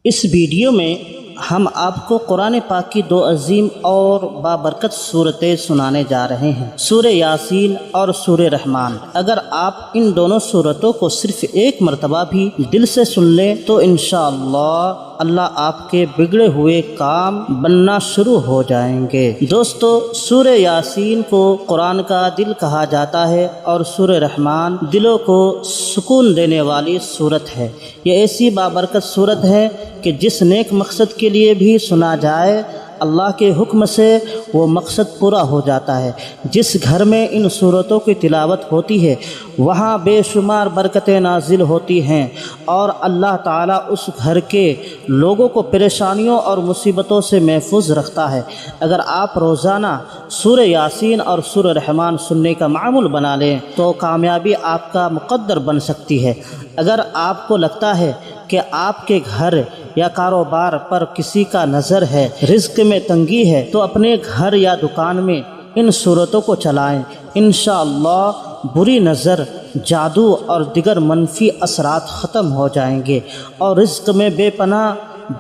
इस वीडियो में हम आपको कुरान पाक की दो अजीम और बाबरकत सूरतें सुनाने जा रहे हैं, सूरह यासीन और सूरह रहमान। अगर आप इन दोनों सूरतों को सिर्फ एक मरतबा भी दिल से सुन लें तो इंशाअल्लाह अल्लाह आपके बिगड़े हुए काम बनना शुरू हो जाएंगे। दोस्तों, सूरह यासीन को कुरान का दिल कहा जाता है और सूरह रहमान दिलों को सुकून देने वाली सूरत है। ये ऐसी बाबरकत सूरत है कि जिस नेक मकसद के लिए भी सुना जाए अल्लाह के हुक्म से वो मकसद पूरा हो जाता है। जिस घर में इन सूरतों की तिलावत होती है वहाँ बेशुमार बरकतें नाजिल होती हैं और अल्लाह ताला उस घर के लोगों को परेशानियों और मुसीबतों से महफूज रखता है। अगर आप रोज़ाना सूरह यासीन और सूरह रहमान सुनने का मामूल बना लें तो कामयाबी आपका मुक़द्दर बन सकती है। अगर आपको लगता है कि आपके घर या कारोबार पर किसी का नज़र है, रिज़्क़ में तंगी है, तो अपने घर या दुकान में इन सूरतों को चलाएं। इंशाअल्लाह बुरी नज़र, जादू और दिगर मनफी असरात ख़त्म हो जाएंगे और रिज़्क़ में बेपनाह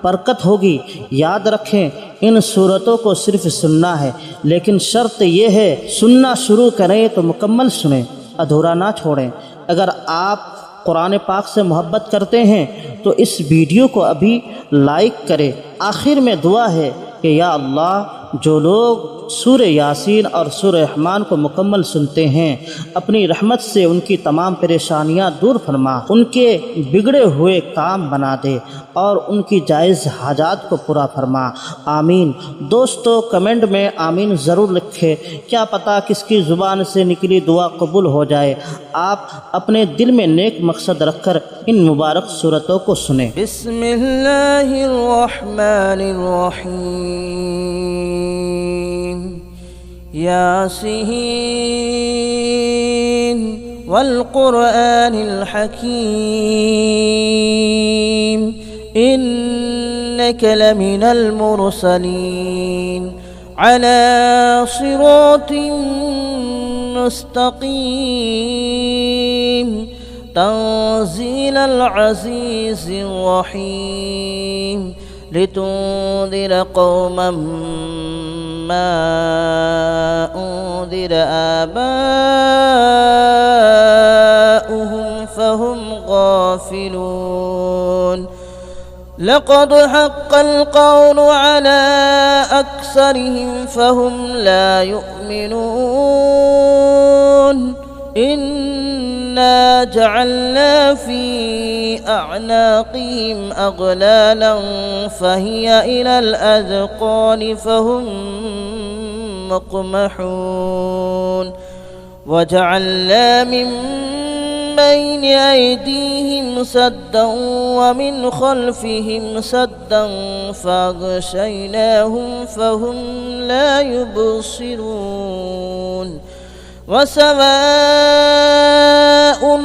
बरकत होगी। याद रखें, इन सूरतों को सिर्फ सुनना है, लेकिन शर्त यह है सुनना शुरू करें तो मुकम्मल सुनें, अधूरा ना छोड़ें। अगर आप कुरान पाक से मोहब्बत करते हैं तो इस वीडियो को अभी लाइक करें। आखिर में दुआ है कि या अल्लाह, जो लोग सूरह यासीन और सूरह रहमान को मुकम्मल सुनते हैं अपनी रहमत से उनकी तमाम परेशानियां दूर फरमा, उनके बिगड़े हुए काम बना दे और उनकी जायज़ हाजात को पूरा फरमा। आमीन। दोस्तों, कमेंट में आमीन ज़रूर लिखें, क्या पता किसकी ज़ुबान से निकली दुआ कबूल हो जाए। आप अपने दिल में नेक मकसद रखकर इन मुबारक सूरतों को सुने। बिस्मिल्लाहिर्रहमानिर्रहीम। यासीन वल क़ुरआनिल हकीम इन्नका लमिनल मुरसलीन अला सिरातिन मुस्तक़ीम तंज़ीलल अज़ीज़िर रहीम लितुंज़िर क़ौमन मा उन्ज़िर आबाउहुम फहुम गाफ़िलून। लक़द हक़्क़ल क़ौलु अला अक्सरिहिम फहुम ला युमिनून। इन्ना जअलना फ़ी अअनाक़िहिम अग़लालन फ़हिय इलल अज़क़ानि फ़हुम मुक़महून। वजअलना मिन बैन अयदीहिम सद्दन वमिन ख़ल्फ़िहिम सद्दन फ़अग़शयनाहुम फ़हुम ला युबसिरून। वसवाउन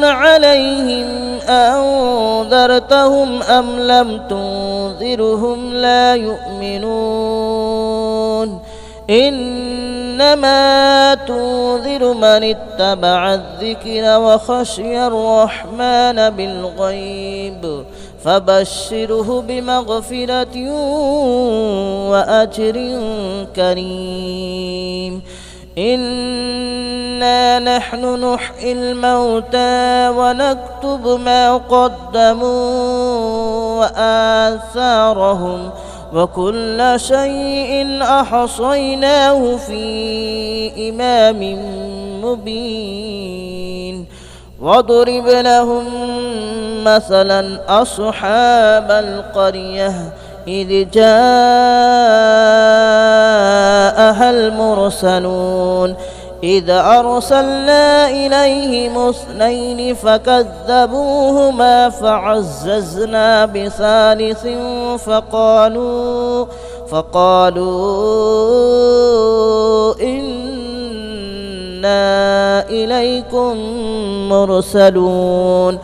अलैहिम अअंज़रतहुम अम लम तुंज़िरहुम ला युमिनून। इन्नमा तुंज़िरु मन इत्तबअ अज़्ज़िक्र व ख़शिय अर्रहमान बिलग़ैब फ़बश्शिरहु बिमग़फ़िरतिन व अज्रिन करीम। इन्ना नहनु नुह्यिल मौता व नक्तुबु मा क़द्दमू व आसारहुम व कुल्ल शैइन अहसयनाहु फ़ी इमामिन मुबीन। वضرب لهم مثلا أصحاب القرية إذ جاءها المرسلون إذ أرسلنا إليهم اثنين فكذبوهما فعززنا بثالث فقالوا إنا إليكم مرسلون.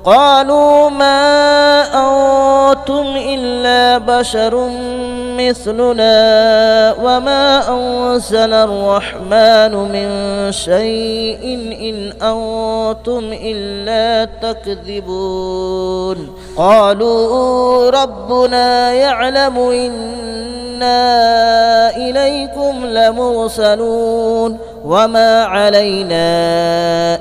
قالوا ما أنتم إلا بشر مثلنا وما أنزل الرحمن من شيء إن أنتم إلا تكذبون قالوا ربنا يعلم إنا إليكم لمرسلون وما علينا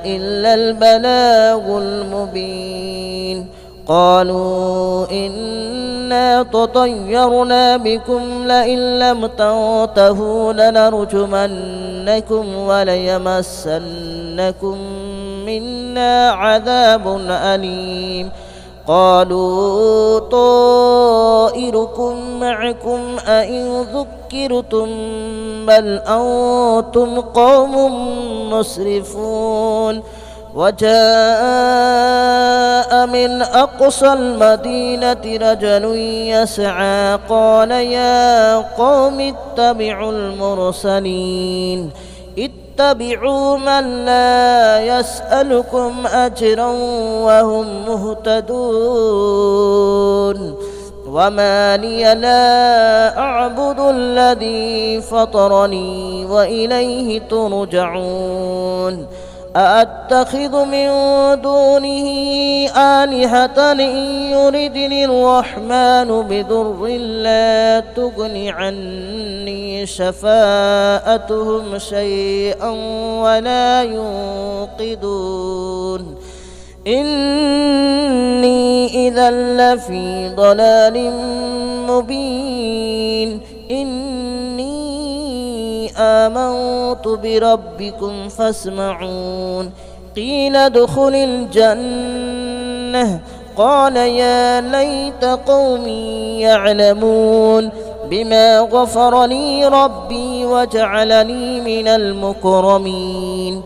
إلا البلاغ المبين قالوا إنا تطيرنا بكم لئن لم تنتهوا لنرجمنكم وليمسنكم منا عذاب أليم قالوا طائركم معكم أئن ذكرتم بل أنتم قوم مسرفون وجاء من أقصى المدينة رجل يسعى قال يا قوم اتبعوا المرسلين اتبعوا من لا يسألكم أجرا وهم مهتدون وما لي لا أعبد الذي فطرني وإليه ترجعون أأتخذ من دونه آلهة إن يردني الرحمن بضر لا تغن عني شفاءتهم شيئا ولا ينقذون إني إذا لفي ضلال مبين آمنت بربكم فاسمعون قيل ادخل الجنة قال يا ليت قومي يعلمون بما غفر لي ربي وجعلني من المكرمين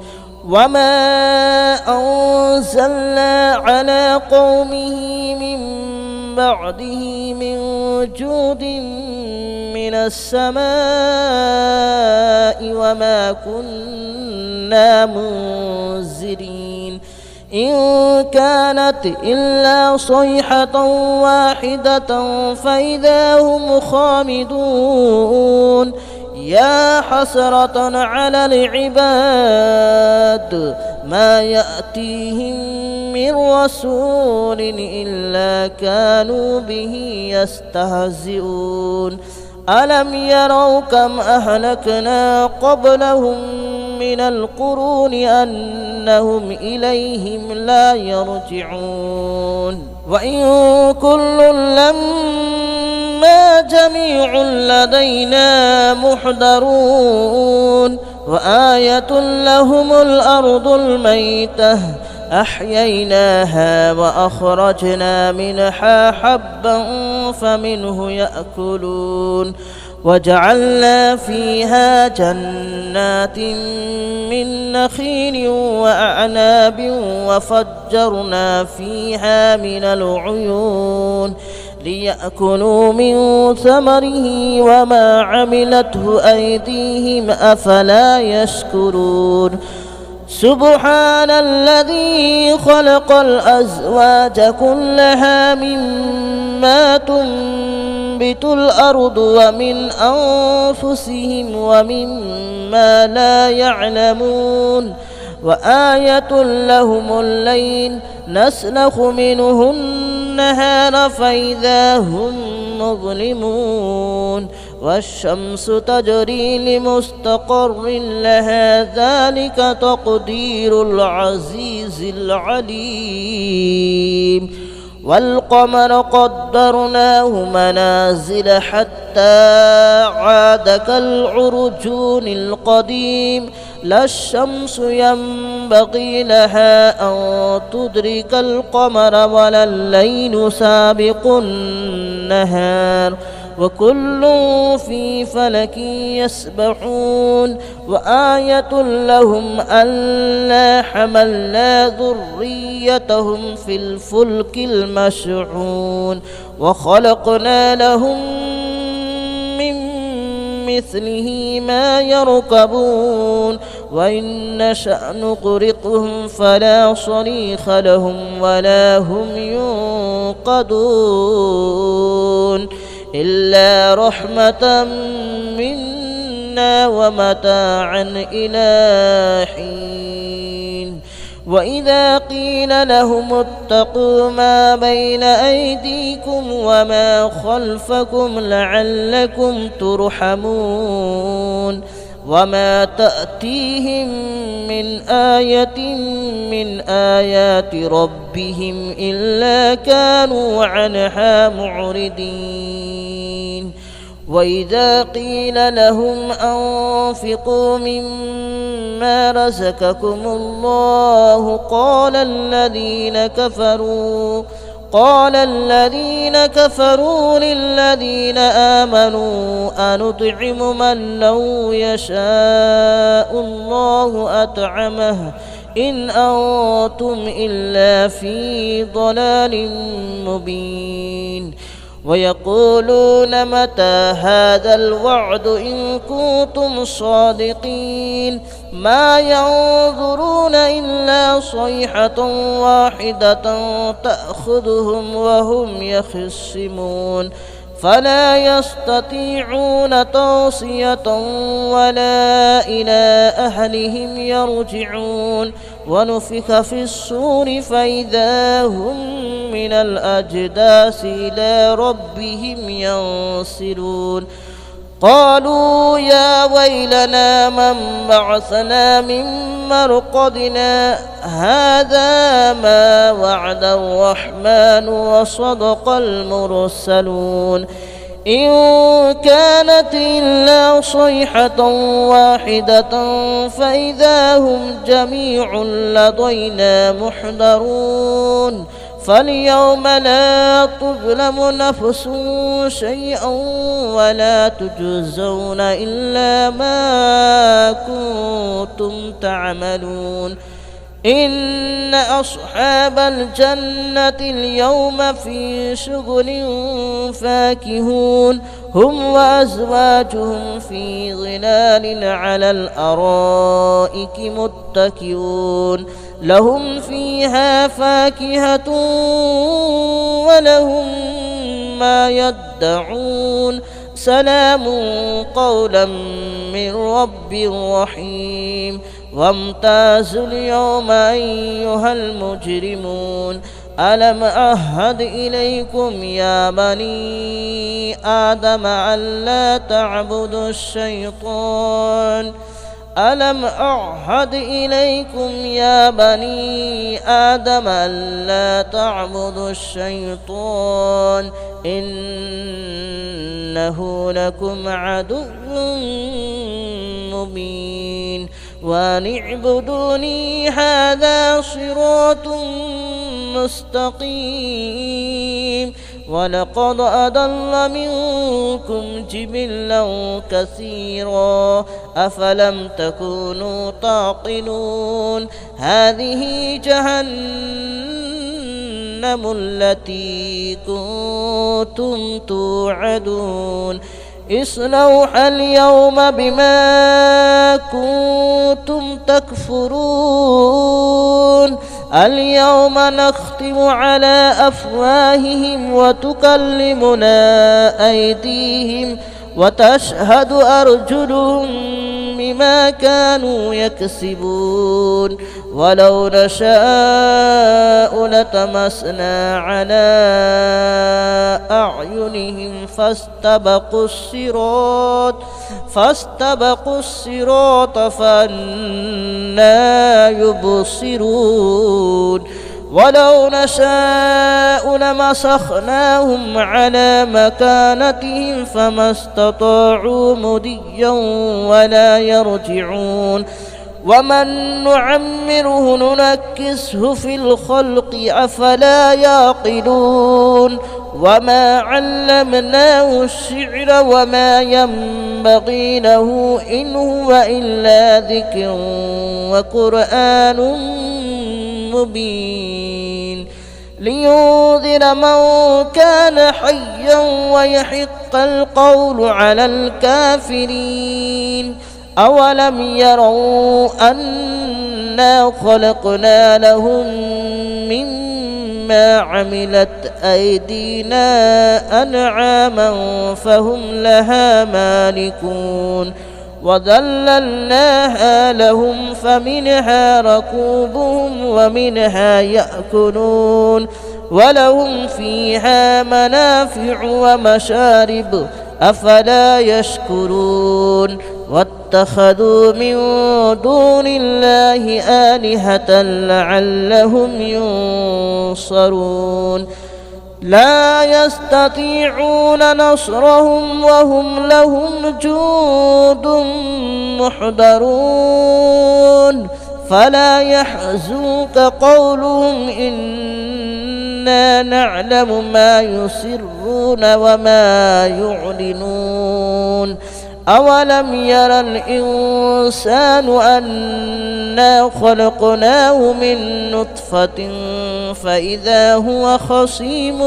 وما أنزلنا على قومه من بعده من جود من السماء وما كنا منزلين إن كانت إلا صيحة واحدة فإذا هم خامدون يا حسرة على العباد ما يأتيهم من رسول إلا كانوا به يستهزئون ألم يروا كم أهلكنا قبلهم من القرون أنهم إليهم لا يرجعون وإن كل لما جميع لدينا محضرون وآية لهم الأرض الميتة أحييناها وأخرجنا منها حبا فمنه يأكلون وجعلنا فيها جنات من نخيل وأعناب وفجرنا فيها من العيون ليأكلوا من ثمره وما عملته أيديهم أفلا يشكرون سبحان الذي خلق الأزواج كلها مما تنبت الأرض ومن أنفسهم ومما لا يعلمون وآية لهم الليل نسلخ منه النهار فإذا هم مظلمون والشمس تجري لمستقر لها ذلك تقدير العزيز العليم والقمر قدرناه منازل حتى عاد كالعرجون القديم لا الشمس ينبغي لها أن تدرك القمر ولا الليل سابق النهار وكل في فلك يسبحون وآية لهم ألا حملنا ذريتهم في الفلك المشحون وخلقنا لهم من مثله ما يركبون وإن نشأ نغرقهم فلا صريخ لهم ولا هم ينقذون إلا رحمة منا ومتاعا إلى حين وإذا قيل لهم اتقوا ما بين أيديكم وما خلفكم لعلكم ترحمون وما تأتيهم من آية من آيات ربهم إلا كانوا عنها معرضين وإذا قيل لهم أنفقوا مما رزقكم الله قال الذين كفروا للذين آمنوا أنطعم من لو يشاء الله أطعمه إن أنتم إلا في ضلال مبين ويقولون متى هذا الوعد إن كنتم صادقين ما ينظرون إلا صيحة واحدة تأخذهم وهم يخصمون فلا يستطيعون توصية ولا إلى أهلهم يرجعون ونفخ في الصور فإذا هم من الأجداث إلى ربهم ينسلون قالوا يا ويلنا من بعثنا من مرقدنا هذا ما وعد الرحمن وصدق المرسلون إن كانت إلا صيحة واحدة فإذا هم جميع لدينا محضرون فاليوم لا تظلم نفس شيئا ولا تجزون إلا ما كنتم تعملون إن أصحاب الجنة اليوم في شغل فاكهون هم وأزواجهم في ظلال على الأرائك متكئون لهم فيها فاكهة ولهم ما يدعون سلام قولا من رب رحيم وامتازوا اليوم أيها المجرمون ألم أعهد إليكم يا بني آدم ألا تعبدوا الشيطان ألم أعهد إليكم يا بني آدم ألا تعبدوا الشيطان إنه لكم عدو مبين وأن اعبدوني هذا صراط مستقيم ولقد أضل منكم جبلا كثيرا أفلم تكونوا تعقلون هذه جهنم التي كنتم توعدون اصلوها اليوم بما كنتم تكفرون اليوم نختم على أفواههم وتكلمنا أيديهم وتشهد أرجلهم بما كانوا يكسبون ولو نشاء لطمسنا على أعينهم فاستبقوا الصراط فأنى يبصرون ولو نشاء لمسخناهم على مكانتهم فما استطاعوا مضيا ولا يرجعون ومن نعمره ننكسه في الخلق أفلا يعقلون وما علمناه الشعر وما ينبغي له إن هو إلا ذكر وقرآن مبين لينذر من كان حيا ويحق القول على الكافرين أولم يروا أنا خلقنا لهم مما عملت أيدينا أنعاما فهم لها مالكون وذللناها لهم فمنها ركوبهم ومنها يأكلون ولهم فيها منافع ومشارب أفلا يشكرون واتخذوا من دون الله آلهة لعلهم ينصرون لا يستطيعون نصرهم وهم لهم جند محضرون فلا يحزنك قولهم إنا نعلم ما يسرون وما يعلنون أولم ير الإنسان أنا خلقناه من نطفة فإذا هو خصيم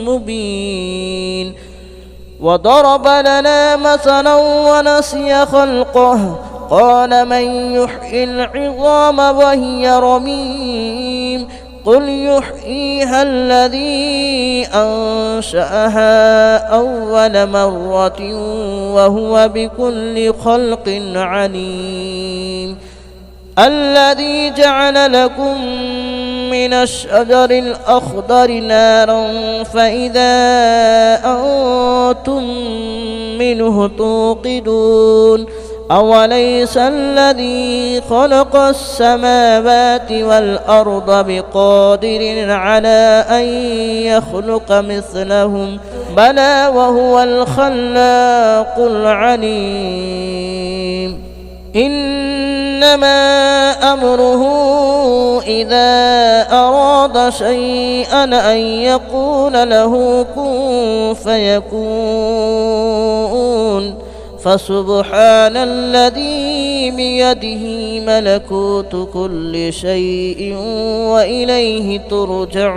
مبين وضرب لنا مثلا ونسي خلقه قال من يحيي العظام وهي رميم قل يحييها الذي أنشأها أول مرة وهو بكل خلق عليم الذي جعل لكم من الشجر الأخضر نارا فإذا أنتم منه توقدون أوليس الذي خلق السماوات والأرض بقادر على أن يخلق مثلهم بلى وهو الخلاق العليم إنما أمره إذا أراد شيئا أن يقول له كن فيكون فسبحان الذي بيده ملكوت كل شيء وإليه ترجعون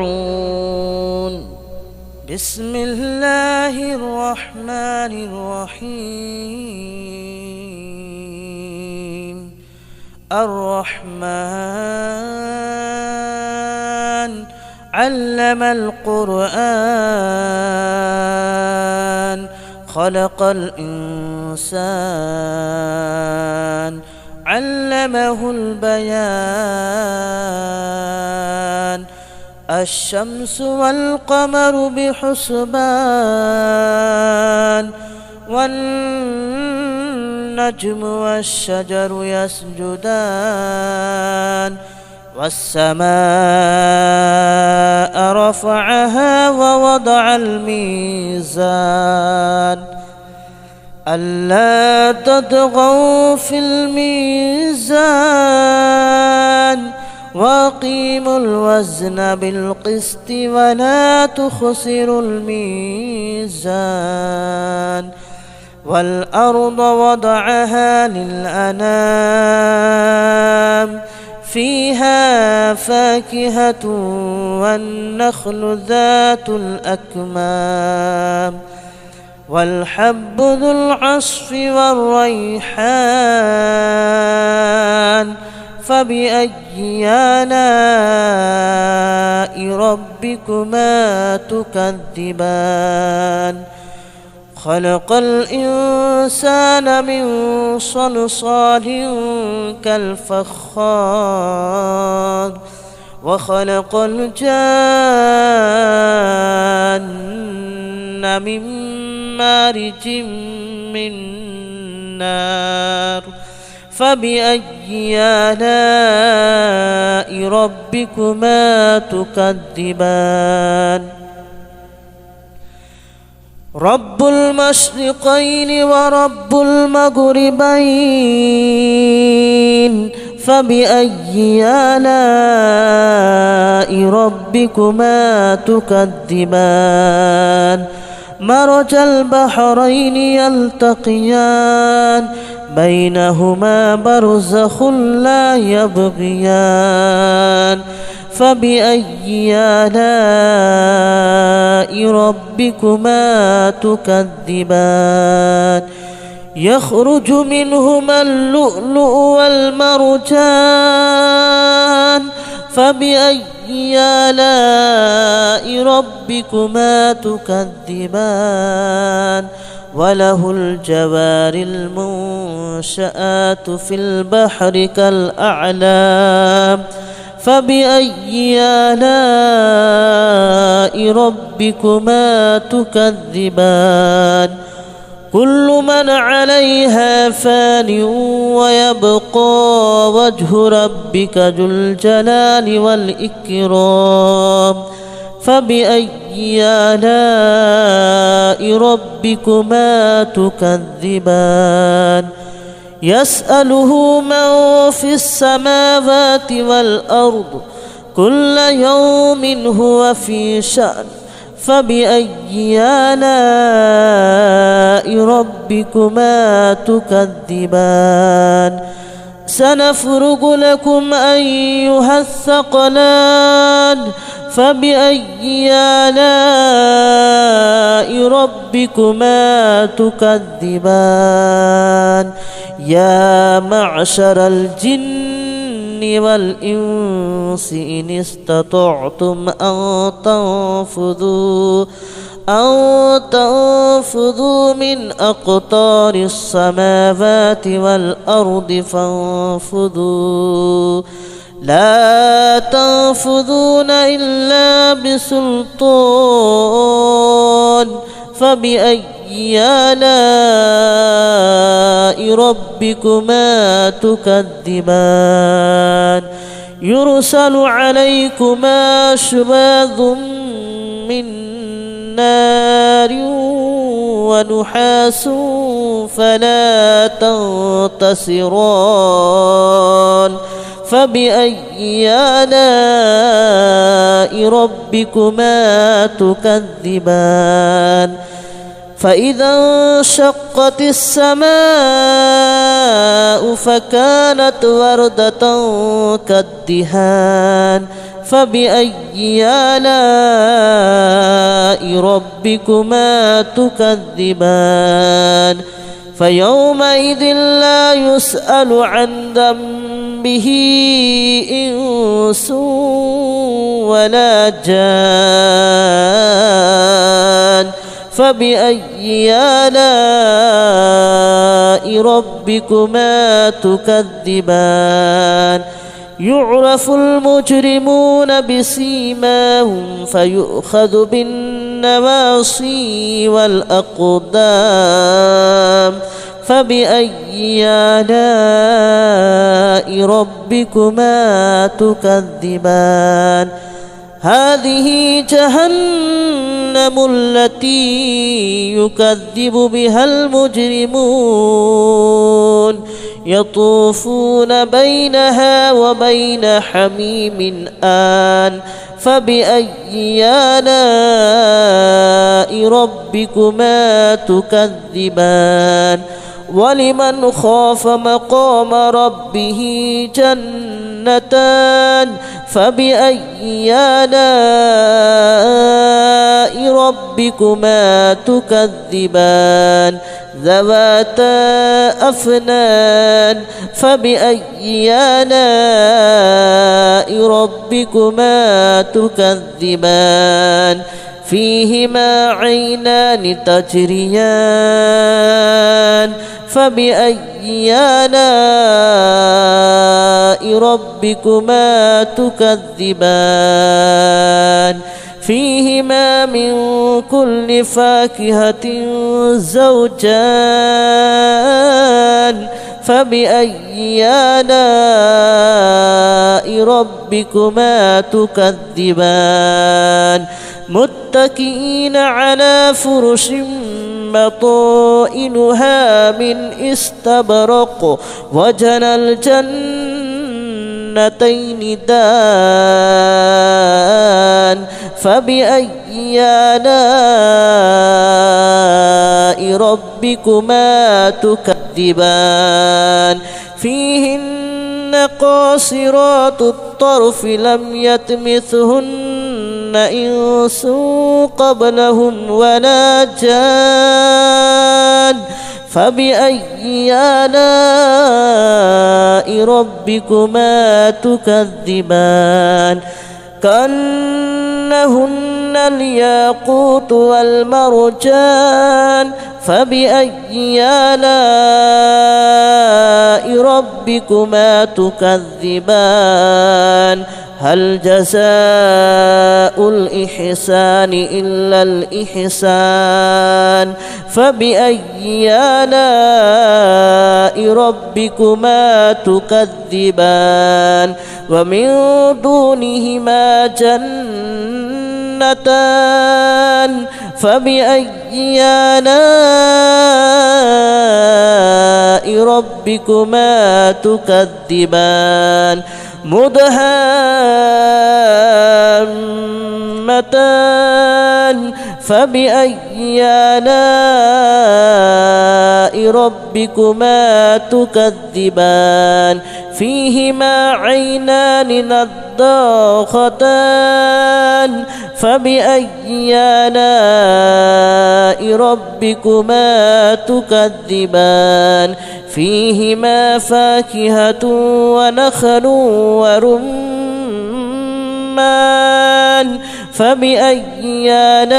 بسم الله الرحمن الرحيم الرحمن علم القرآن خلق الإنسان علمه البيان الشمس والقمر بحسبان والنجم والشجر يسجدان والسماء رفعها ووضع الميزان ألا تطغوا في الميزان وأقيموا الوزن بالقسط ولا تخسروا الميزان والأرض وضعها للأنام فيها فاكهة والنخل ذات الأكمام والحب ذو العصف والريحان فبأي آلاء ربكما تكذبان خلق الإنسان من صلصال كالفخار وخلق الجان من مارج من نار فبأي آلاء ربكما تكذبان رب المشرقين ورب المغربين فبأي آلاء ربكما تكذبان مرج البحرين يلتقيان بينهما برزخ لا يبغيان فبأي آلاء ربكما تكذبان يخرج منهما اللؤلؤ والمرجان فبأي آلاء ربكما تكذبان وله الجوار المنشآت في البحر كالأعلام فبأي آلاء ربكما تكذبان كل من عليها فان ويبقى وجه ربك ذو الجلال والإكرام فبأي آلاء ربكما تكذبان يسأله من في السماوات والأرض كل يوم هو في شأن فبأي آلاء ربكما تكذبان سنفرغ لكم أيها الثقلان فبأي آلاء ربكما تكذبان يا معشر الجن والإنس إن استطعتم أن تنفذوا من أقطار السماوات والأرض فانفذوا لا تنفذون إلا بسلطان فبأي آلاء ربكما تكذبان يرسل عليكما شواظ من نار ونحاس فلا تنتصران فبأي آلاء ربكما تكذبان فإذا انشقت السماء فكانت وردة كالدهان فبأي آلاء ربكما تكذبان فيومئذ لا يسأل عن ذنبه إنس ولا جان فبأي آلاء ربكما تكذبان يعرف المجرمون بسيماهم فيؤخذ بالنواصي والأقدام فبأي آلاء ربكما تكذبان هذه جهنم التي يكذب بها المجرمون يطوفون بينها وبين حميم آن فبأي آلاء ربكما تكذبان ولمن خاف مقام ربه جنتان فبأي آلاء ربكما تكذبان ذواتا أفنان فبأي آلاء ربكما تكذبان فيهما عينان تجريان فبأي آلاء ربكما تكذبان فيهما من كل فاكهة زوجان فبأي آلاء ربكما تكذبان متكئين على فرش بطائنها من استبرق وجنى الجنتين دان فبأي آلاء ربكما تكذبان فيهن قاصرات الطرف لم يطمثهن إنس قبلهم ولا جان فبأي آلاء ربكما تكذبان كأنهن الياقوت والمرجان فبأي آلاء ربكما تكذبان هل جزاء الإحسان إلا الإحسان فبأي آلاء ربكما تكذبان ومن دونهما جنتان فبأي آلاء ربكما تكذبان مدهامتان فبأي آلاء ربكما تكذبان فيهما عينان نضاختان فبأي آلاء ربكما تكذبان فيهما فاكهة ونخل ورمان فبأي آلاء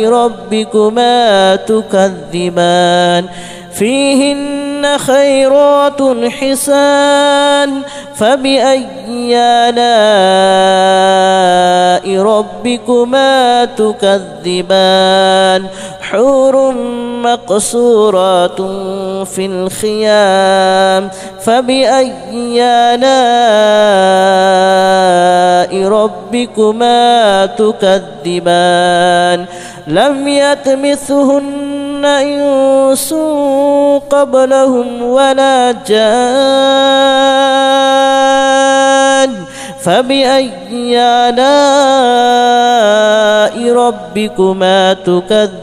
ربكما تكذبان فيهن خيرات حسان فبأي آلاء ربكما تكذبان حور مقصورات في الخيام فبأي آلاء ربكما تكذبان لم يطمثهن إنس قبلهم ولا جان فبأي آلاء ربكما تكذبان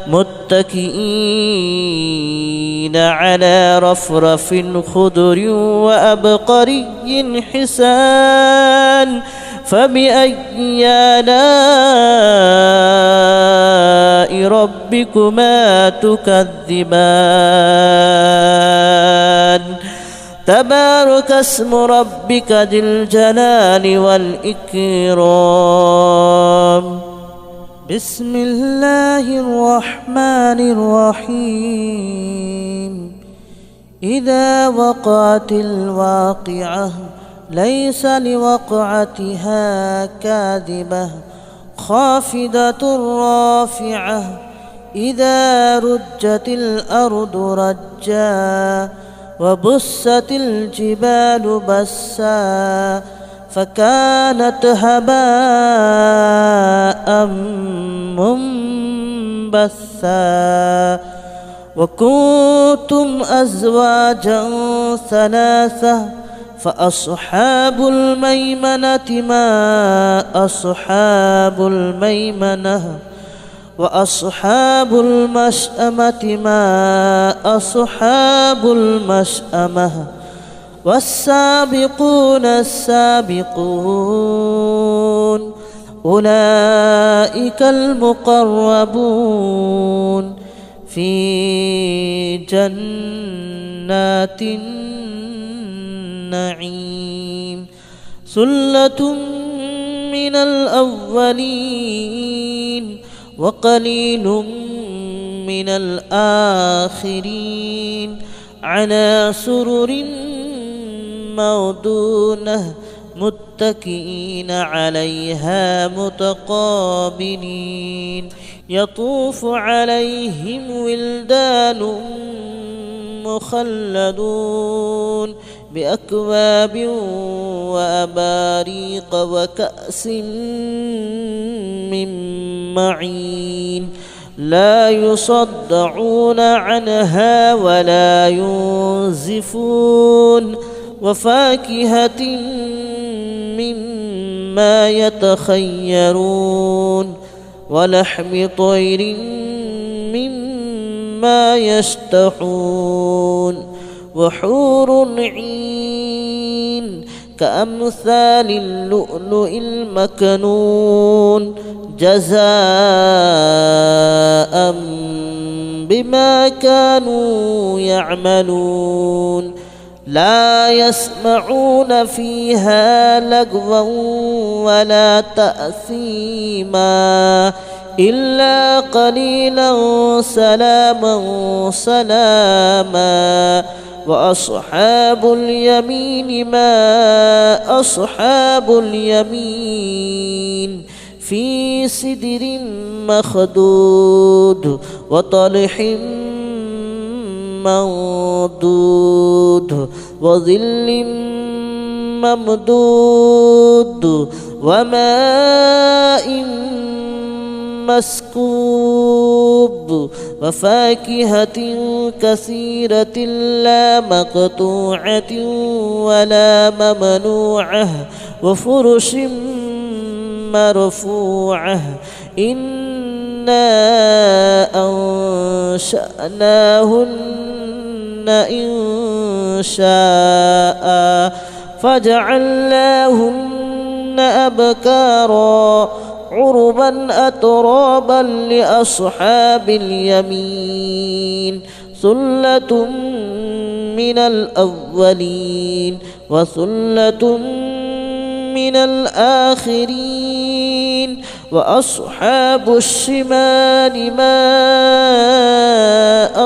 متكئين على رفرف خضر وأبقري حسان فبأي آلاء ربكما تكذبان تبارك اسم ربك ذي الجلال والإكرام بسم الله الرحمن الرحيم إذا وقعت الواقعة ليس لوقعتها كاذبة خافضة رافعة إذا رجت الأرض رجا وبست الجبال بسا فكانت هباء منبثا وكنتم أزواجا ثلاثة فأصحاب الميمنة ما أصحاب الميمنة وأصحاب المشأمة ما أصحاب المشأمة والسابقون السابقون أولئك المقربون في جنات النعيم ثلة من الأولين وقليل من الآخرين على سرر موضونة متكئين عليها متقابلين يطوف عليهم ولدان مخلدون بأكواب وأباريق وكأس من معين لا يصدعون عنها ولا ينزفون وفاكهة مما يتخيرون ولحم طير مما ما يشتهون وحور عين كأمثال اللؤلؤ المكنون جزاء بما كانوا يعملون لا يسمعون فيها لغوا ولا تأثيما إلا قليلا سلاما سلاما وأصحاب اليمين ما أصحاب اليمين في سدر مخدود وطلح منضود وظل ممدود وماء مسكوب وفاكهة كثيرة لا مقطوعة ولا ممنوعة وفرش مرفوعة إنا أنشأناهن إن شاء فجعلناهن أبكارا عربا أترابا لأصحاب اليمين ثلة من الأولين وثلة من الآخرين وأصحاب الشمال ما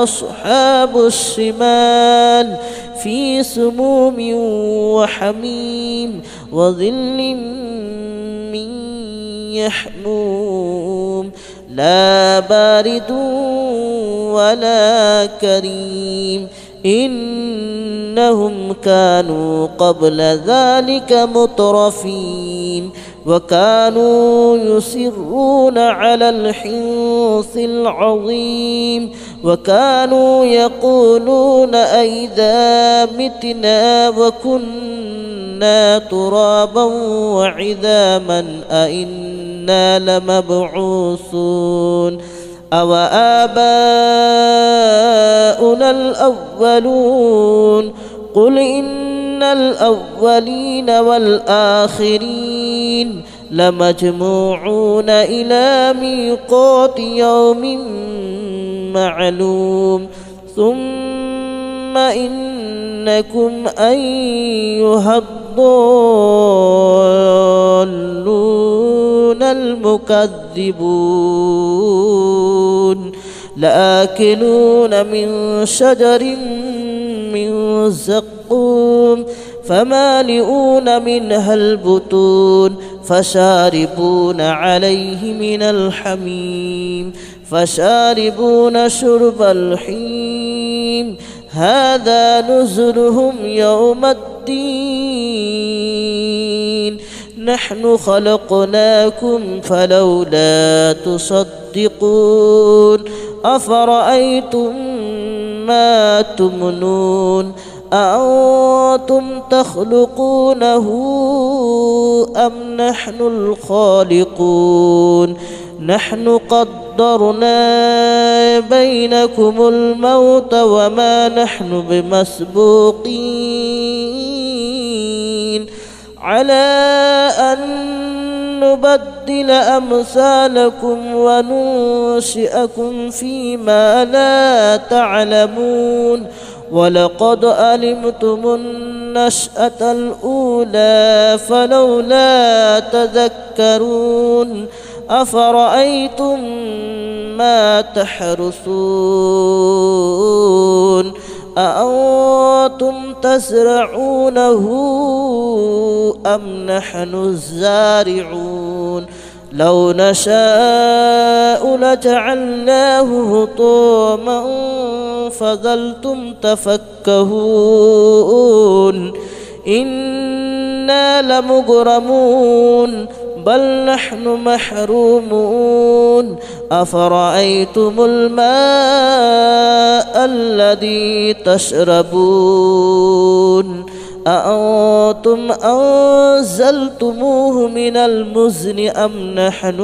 أصحاب الشمال في سموم وحميم وظل من يحموم لا بارد ولا كريم إنهم كانوا قبل ذلك مترفين وكانوا يصرون على الحنث العظيم وكانوا يقولون أئذا متنا وكنا ترابا وعظاما أئنا لمبعوثون أو آباؤنا الأولون قل إن الأولين والآخرين لمجموعون إلى ميقات يوم معلوم ثم إنكم أيها الضالون المكذبون لآكلون من شجر من زقوم فمالئون منها البطون فشاربون عليه من الحميم فشاربون شرب الحميم هذا نزلهم يوم الدين نحن خلقناكم فلولا تصدقون أفرأيتم ما تمنون أأنتم تخلقونه أم نحن الخالقون نحن قدرنا بينكم الموت وما نحن بمسبوقين على أن نبدل أمثالكم وننشئكم فيما لا تعلمون ولقد علمتم النشأة الأولى فلولا تذكرون أفرأيتم ما تحرثون أأنتم تزرعونه أم نحن الزارعون لو نشاء لجعلناه هطاما فظلتم تفكهون إنا لمغرمون بل نحن محرومون أفرأيتم الماء الذي تشربون أأنتم أنزلتموه من المزن أم نحن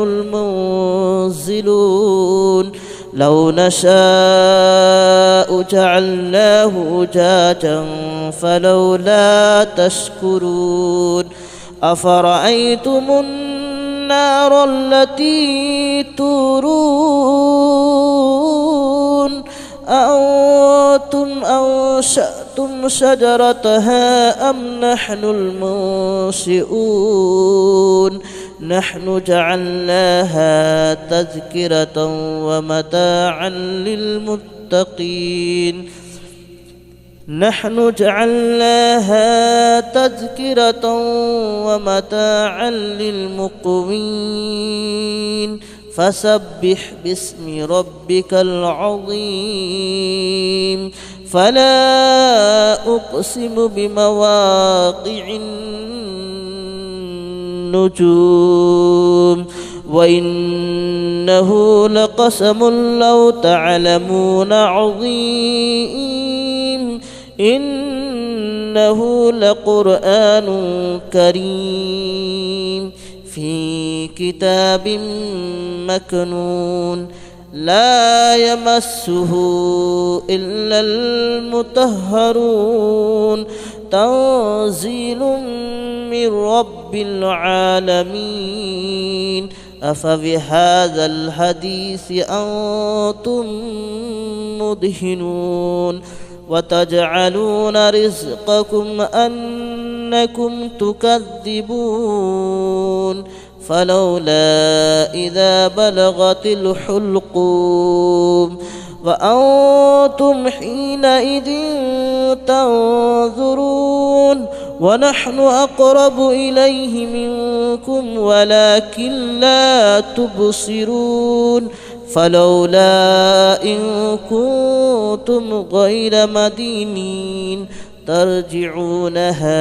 المنزلون لو نشاء جعلناه أجاجا فلولا تشكرون أفرأيتم النار التي تورون أأنتم أنشأتم شجرتها أم نحن المنشئون نحن جعلناها تذكرة ومتاعا للمتقين نحن جعلناها تذكرة ومتاعا للمقوين فسبح باسم ربك العظيم فلا أقسم بمواقع النجوم وإنه لقسم لو تعلمون عظيم إنه لقرآن كريم في كتاب مكنون لا يمسه إلا المطهرون تنزيل من رب العالمين أفبهذا الحديث أنتم مدهنون وتجعلون رزقكم أنكم تكذبون فلولا إذا بلغت الحلقوم وأنتم حينئذ تنظرون ونحن أقرب إليه منكم ولكن لا تبصرون فلولا إن كنتم غير مدينين ترجعونها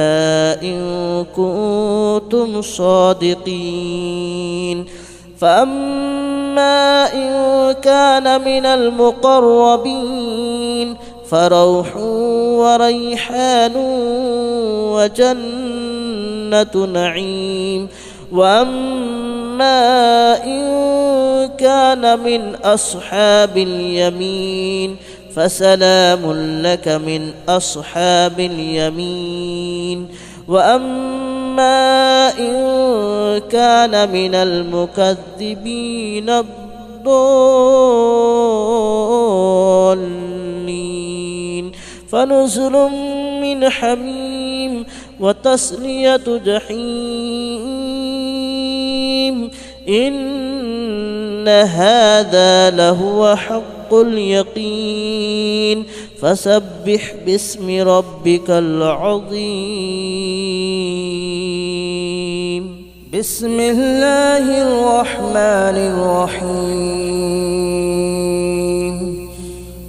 إن كنتم صادقين فأما إن كان من المقربين فروح وريحان وجنة نعيم وأما إن كان من أصحاب اليمين فسلام لك من أصحاب اليمين وأما إن كان من المكذبين الضالين فنزل من حميم وتصلية جحيم إن هذا لهو حق اليقين فسبح باسم ربك العظيم بسم الله الرحمن الرحيم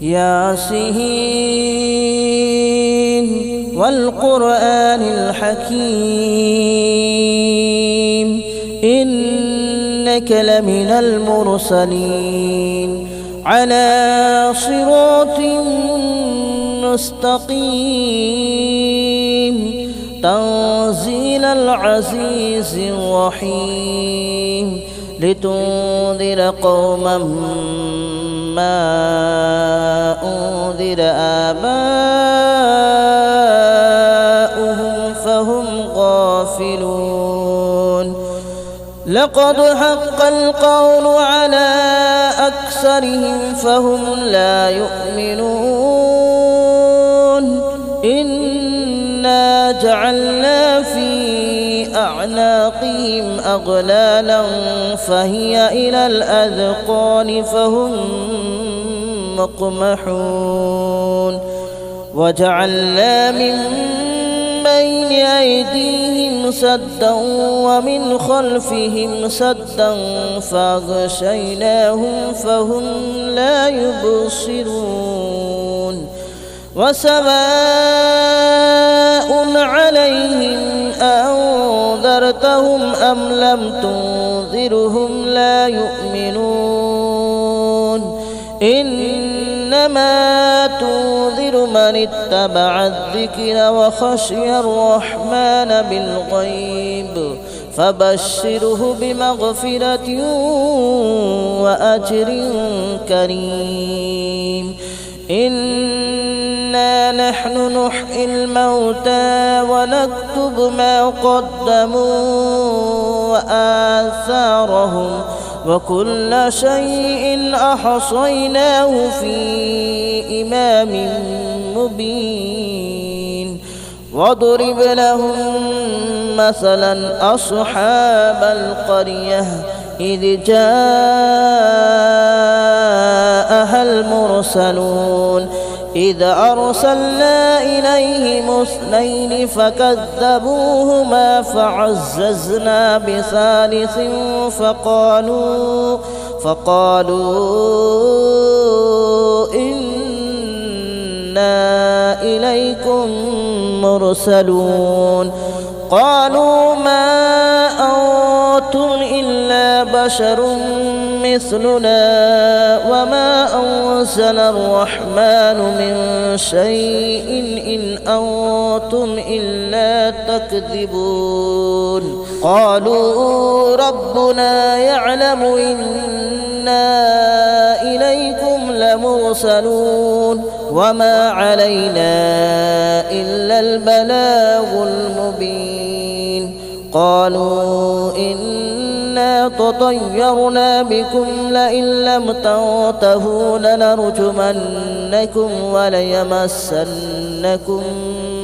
ياسين والقرآن الحكيم إنك لمن المرسلين على صراط مستقيم تنزيل العزيز الرحيم لتنذر قوما ما أنذر آباؤهم فهم غافلون لقد حق القول على أكثرهم فهم لا يؤمنون إنا جعلنا في أعناقهم أغلالا فهي إلى الأذقان فهم مقمحون وجعلنا من بين أيديهم سدا ومن خلفهم سدا فأغشيناهم فهم لا يبصرون وسواء عليهم أنذرتهم أم لم تنذرهم لا يؤمنون إنما تنذر من اتبع الذكر وخشي الرحمن بالغيب فبشره بمغفرة وأجر كريم. إنا نحن نحيي الموتى ونكتب ما قدموا وآثارهم وكل شيء أحصيناه في إمام مبين. واضرب لهم مثلا أصحاب القرية إذ جاءها المرسلون إذ أرسلنا إليهم 2 فكذبوهما فعززنا بثالث فقالوا إنا إليكم مرسلون. قالوا ما أنتم إلا بشر مثلنا وما أنزل الرحمن من شيء إن أنتم إلا تكذبون. قالوا ربنا يعلم إنا إليكم لمرسلون وما علينا إلا البلاغ المبين. قالوا إنا تطيرنا بكم لئن لم تنتهوا لنرجمنكم وليمسنكم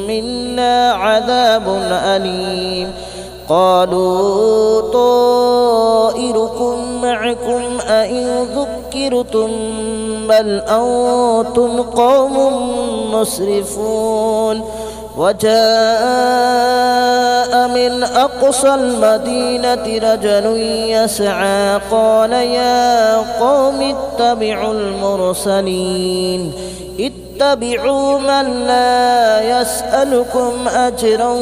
منا عذاب أليم. قالوا طائركم معكم أئن ذكرتم بل أنتم قوم مسرفون. وجاء من أقصى المدينة رجل يسعى قال يا قوم اتبعوا المرسلين اتبعوا من لا يسألكم أجرا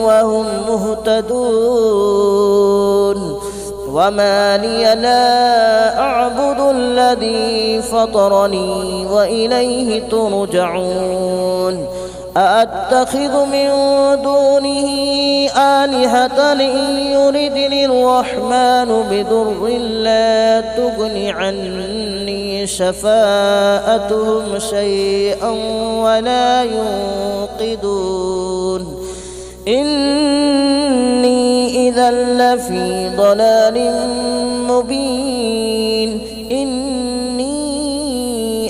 وهم مهتدون. وما لي لا أعبد الذي فطرني وإليه ترجعون. أأتخذ من دونه آلهة إن يردني الرحمن بضر لا تغن عني شفاءتهم شيئا ولا ينقذون. إني إذا لفي ضلال مبين.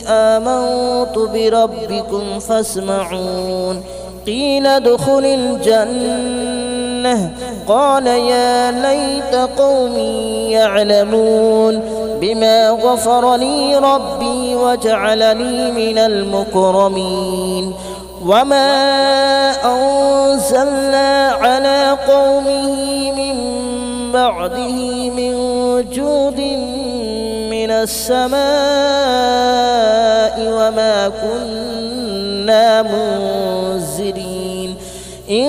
آمنت بربكم فاسمعون. قيل ادخل الجنة قال يا ليت قومي يعلمون بما غفر لي ربي وجعلني من المكرمين. وما أنزلنا على قومه من بعده من جود من السماء وما كنا منزلين. إن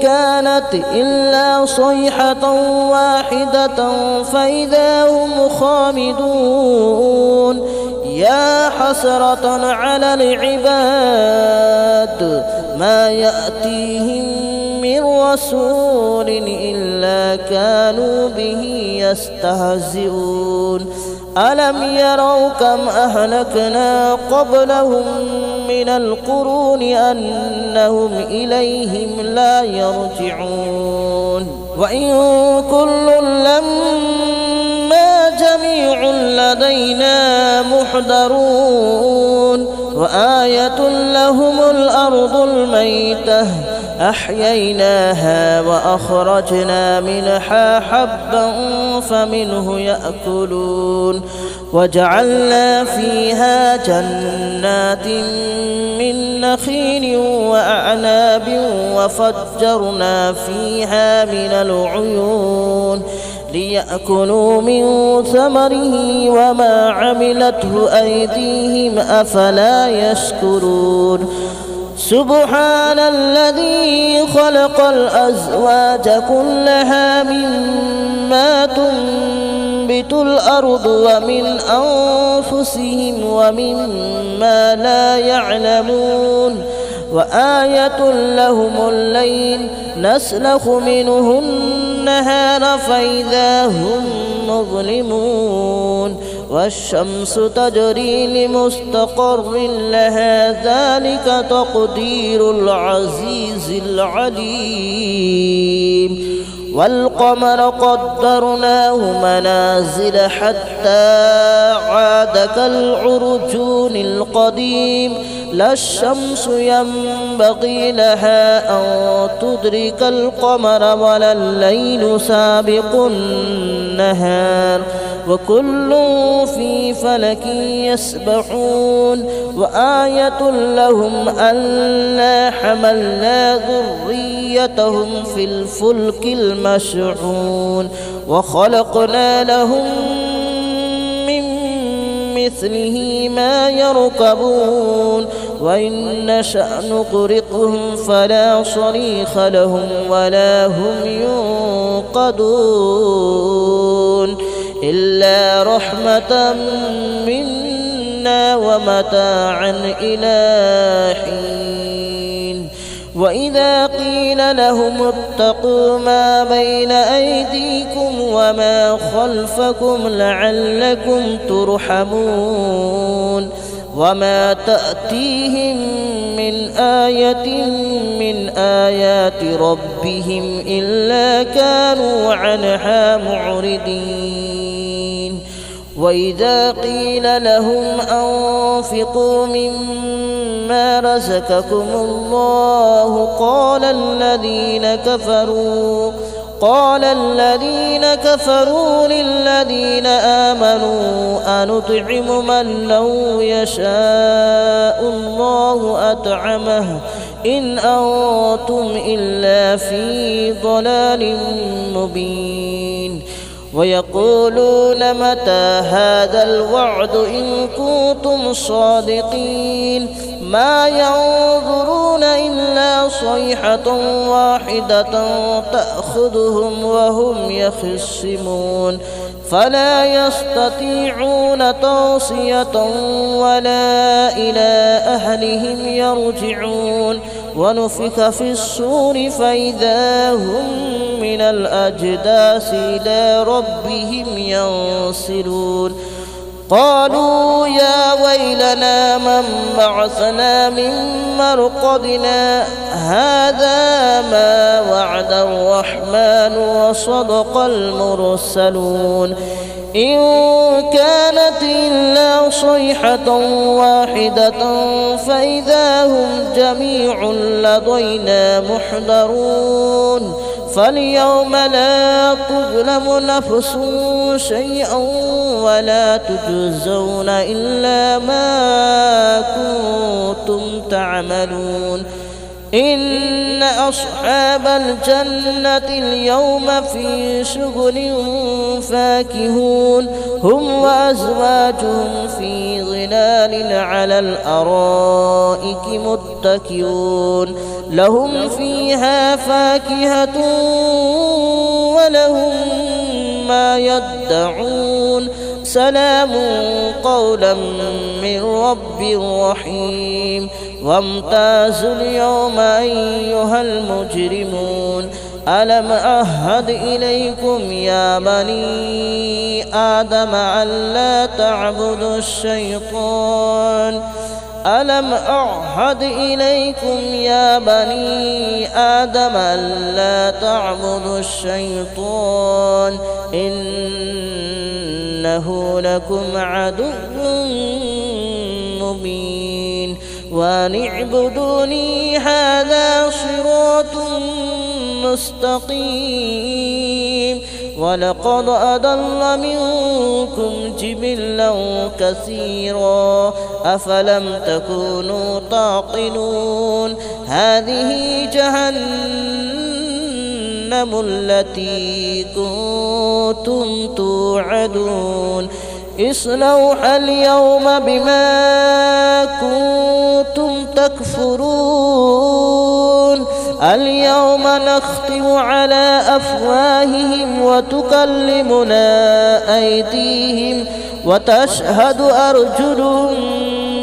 كانت إلا صيحة واحدة فإذا هم خامدون. يا حسرة على العباد ما يأتيهم من رسول إلا كانوا به يستهزئون. ألم يروا كم أهلكنا قبلهم من القرون أنهم إليهم لا يرجعون. وإن كل لما جميع لدينا محضرون. وآية لهم الأرض الميتة أحييناها وأخرجنا منها حبا فمنه يأكلون. وجعلنا فيها جنات من نخيل وأعناب وفجرنا فيها من العيون ليأكلوا من ثمره وما عملته أيديهم أفلا يشكرون. سبحان الذي خلق الأزواج كلها مما تنبت الأرض ومن أنفسهم ومما لا يعلمون. وآية لهم الليل نسلخ منه النهار فإذا هم مظلمون والشمس تجري لمستقر لها ذلك تقدير العزيز العليم والقمر قدرناه منازل حتى عاد كالعرجون القديم لا الشمس ينبغي لها أن تدرك القمر ولا الليل سابق النهار وكل في فلك يسبحون وآية لهم ألا حملنا ذريتهم في الفلك المشحون وخلقنا لهم من مثله ما يركبون وإن نشأ نغرقهم فلا صريخ لهم ولا هم ينقذون إلا رحمة منا ومتاعا إلى حين وإذا قيل لهم اتقوا ما بين أيديكم وما خلفكم لعلكم ترحمون وما تأتيهم من آية من آيات ربهم إلا كانوا عنها معرضين وإذا قيل لهم أنفقوا مما رزقكم الله قال الذين كفروا للذين آمنوا أنطعم من لو يشاء الله أطعمه إن أنتم إلا في ضلال مبين ويقولون متى هذا الوعد إن كنتم صادقين ما ينظرون إلا صيحة واحدة تأخذهم وهم يخصمون فلا يستطيعون توصية ولا إلى أهلهم يرجعون ونفخ في الصور فإذا هم من الأجداث إلى ربهم ينسلون قالوا يا ويلنا من بعثنا من مرقدنا هذا ما وعد الرحمن وصدق المرسلون إن كانت إلا صيحة واحدة فإذا هم جميع لدينا محضرون فاليوم لا تظلم نفس شيئا ولا تجزون إلا ما كنتم تعملون إن أصحاب الجنة اليوم في شغل فاكهون هم وأزواجهم في ظلال على الأرائك متكئون لهم فيها فاكهة ولهم ما يدعون سلام قولا من رب رحيم وامتازوا اليوم أيها المجرمون ألم أعهد إليكم يا بني آدم ألا تعبدوا الشيطان ألم أعهد إليكم يا بني آدم ألا تعبدوا الشيطان إنه لكم عدو مبين وأن اعبدوني هذا صراط مستقيم ولقد أضل منكم جبلا كثيرا أفلم تكونوا تعقلون هذه جهنم التي كنتم توعدون اصلوها اليوم بما كنتم تكفرون اليوم نختم على أفواههم وتكلمنا أيديهم وتشهد أرجلهم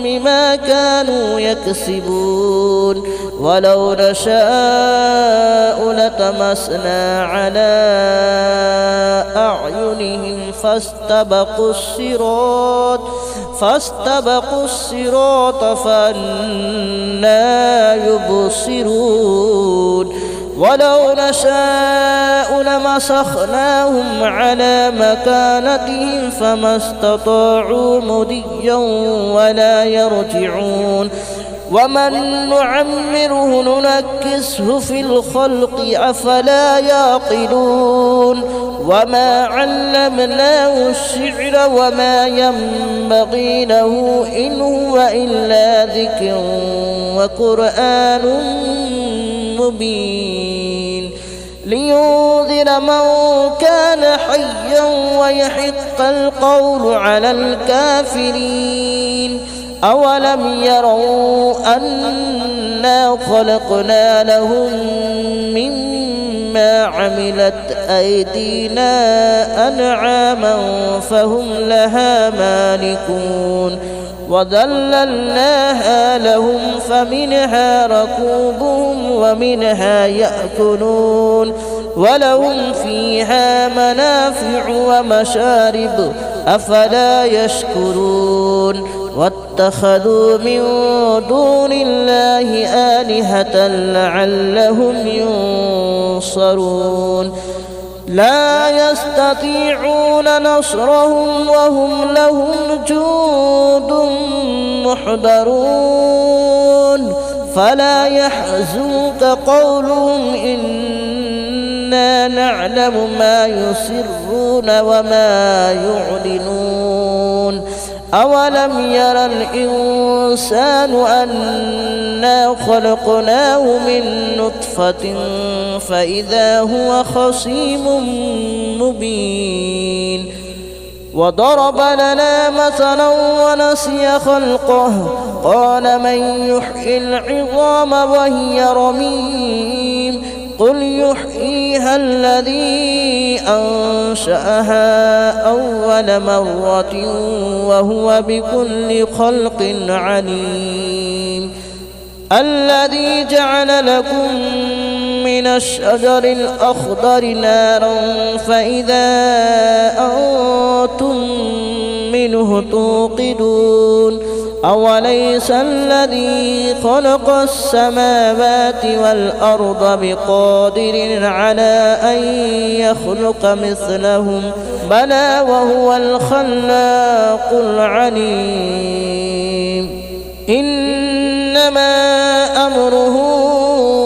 بما كانوا يكسبون ولو نشاء لطمسنا على أعينهم فاستبقوا الصراط فأنى يبصرون ولو نشاء لمسخناهم على مكانتهم فما استطاعوا مضيا ولا يرجعون ومن نعمره ننكسه في الخلق أفلا يعقلون وما علمناه الشعر وما ينبغي له إن هو إلا ذكر وقرآن مبين لينذر من كان حيا ويحق القول على الكافرين أولم يروا أنا خلقنا لهم مما عملت أيدينا أنعاما فهم لها مالكون وذللناها لهم فمنها ركوبهم ومنها يأكلون ولهم فيها منافع ومشارب أفلا يشكرون واتخذوا من دون الله آلهة لعلهم ينصرون لا يستطيعون نصرهم وهم لهم جند محضرون فلا يحزنك قولهم إنا نعلم ما يسرون وما يعلنون أولم يرى الإنسان أنا خلقناه من نطفة فإذا هو خصيم مبين وضرب لنا مثلا ونسي خلقه قال من يحيي العظام وهي رميم قل يحييها الذي أنشأها أول مرة وهو بكل خلق عليم الذي جعل لكم من الشجر الأخضر نارا فإذا أنتم منه توقدون أوليس الذي خلق السماوات والأرض بقادر على أن يخلق مثلهم بلى وهو الخلاق العليم إنما أمره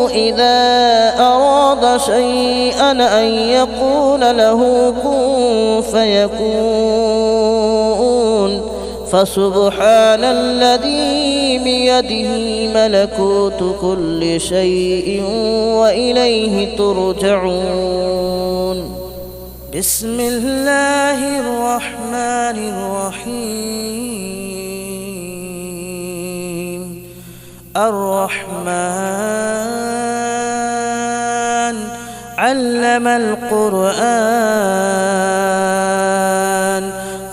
إذا أراد شيئا أن يقول له كن فيكون فسبحان الذي بيده ملكوت كل شيء وإليه ترجعون بسم الله الرحمن الرحيم الرحمن علم القرآن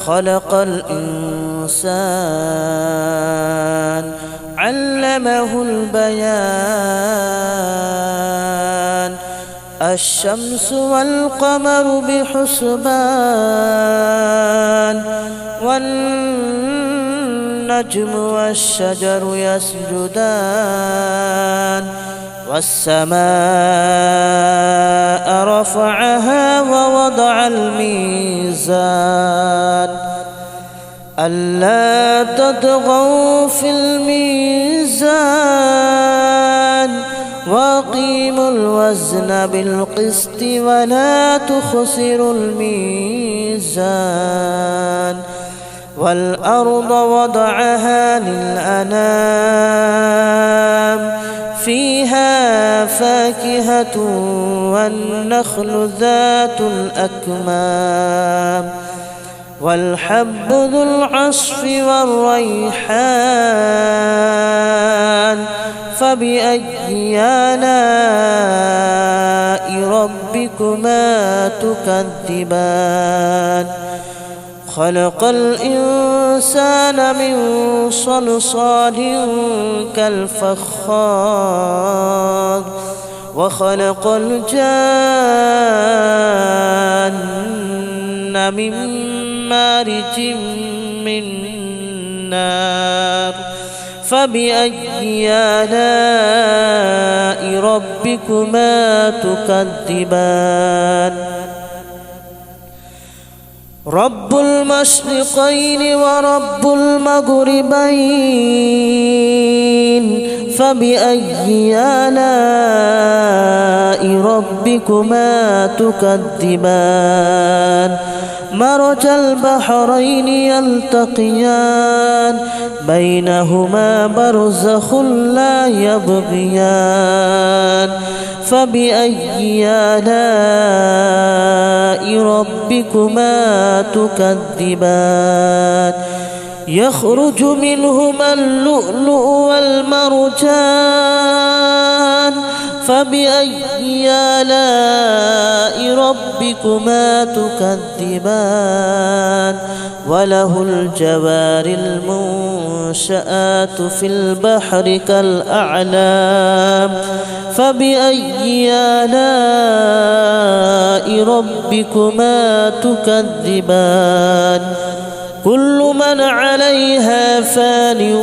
خلق الإنسان علمه البيان الشمس والقمر بحسبان والنجم والشجر يسجدان والسماء رفعها ووضع الميزان ألا تطغوا في الميزان وأقيموا الوزن بالقسط ولا تخسروا الميزان والأرض وضعها للأنام فيها فاكهة والنخل ذات الأكمام والحب ذو العصف والريحان فبأي آلاء ربكما تكذبان خلق الإنسان من صلصال كالفخار وخلق الجان من مارج من نار فبأي آلاء ربكما تكذبان رب المشرقين ورب المغربين فبأي آلاء ربكما تكذبان مرج البحرين يلتقيان بينهما برزخ لا يبغيان فبأي آلاء ربكما تكذبان يخرج منهما اللؤلؤ والمرجان فبأي آلاء ربكما تكذبان وله الجوار المنشآت في البحر كالأعلام فبأي آلاء ربكما تكذبان كل من عليها فان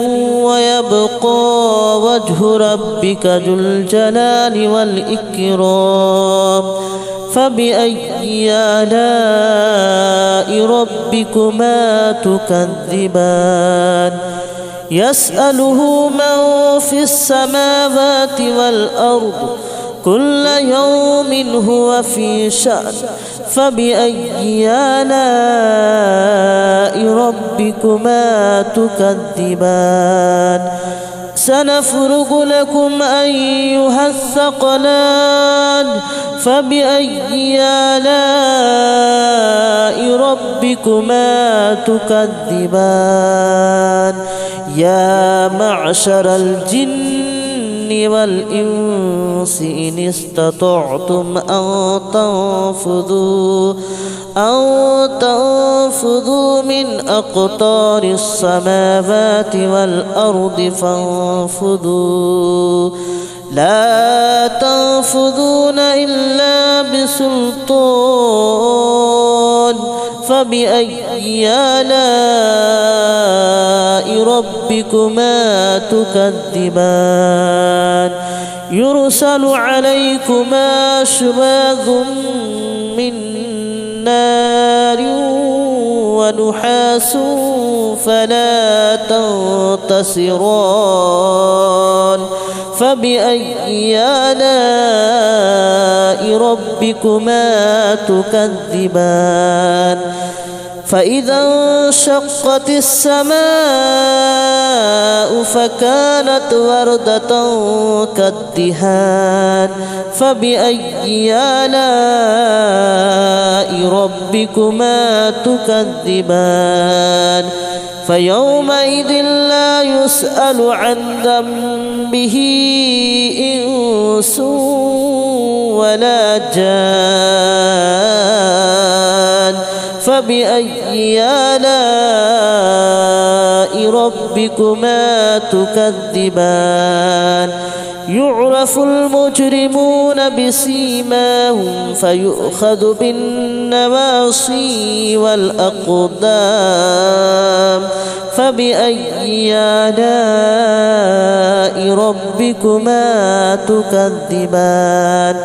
ويبقى وجه ربك ذو الجلال والإكرام فبأي آلاء ربكما تكذبان يسأله من في السماوات والأرض كل يوم هو في شأن فبأي آلاء ربكما تكذبان سنفرغ لكم أيها الثقلان فبأي آلاء ربكما تكذبان يا معشر الجن والإنس إن استطعتم أن تنفذوا من أقطار السماوات والأرض فانفذوا لا تنفذون إلا بسلطان فبأي آلاء ربكما تكذبان يرسل عليكما شواظ من نار ونحاس فلا تنتصران فبأي آلاء ربكما تكذبان فإذا انشقت السماء فكانت وردة كالدهان فبأي آلاء ربكما تكذبان فيومئذ لا يسأل عن ذنبه إنس ولا جان فبأي آلاء ربكما تكذبان يعرف المجرمون بسيماهم فيؤخذ بالنواصي والأقدام فبأي آلاء ربكما تكذبان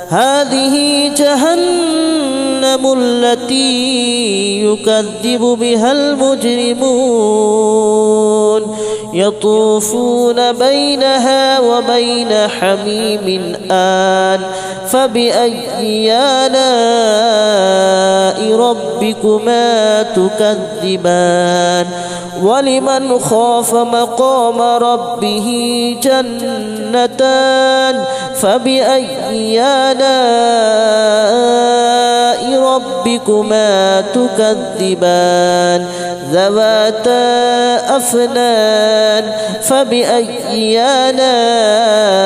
هذه جهنم التي يكذب بها المجرمون يطوفون بينها وبين حميم آن فبأي آلاء ربكما تكذبان ولمن خاف مقام ربه جنتان فبأي آلاء ربكما تكذبان ذواتا أفنان فبأي آلاء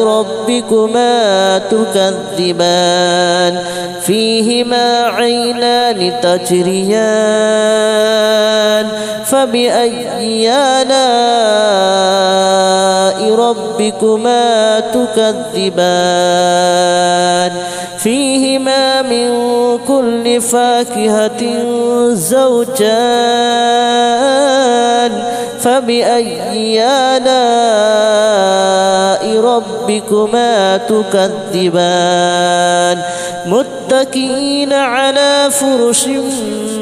ربكما تكذبان فيهما عينان الرحمن تجريان فبأي آلاء ربكما تكذبان فيهما من كل فاكهة زوجان فبأي آلاء ربكما تكذبان متكئين على فرش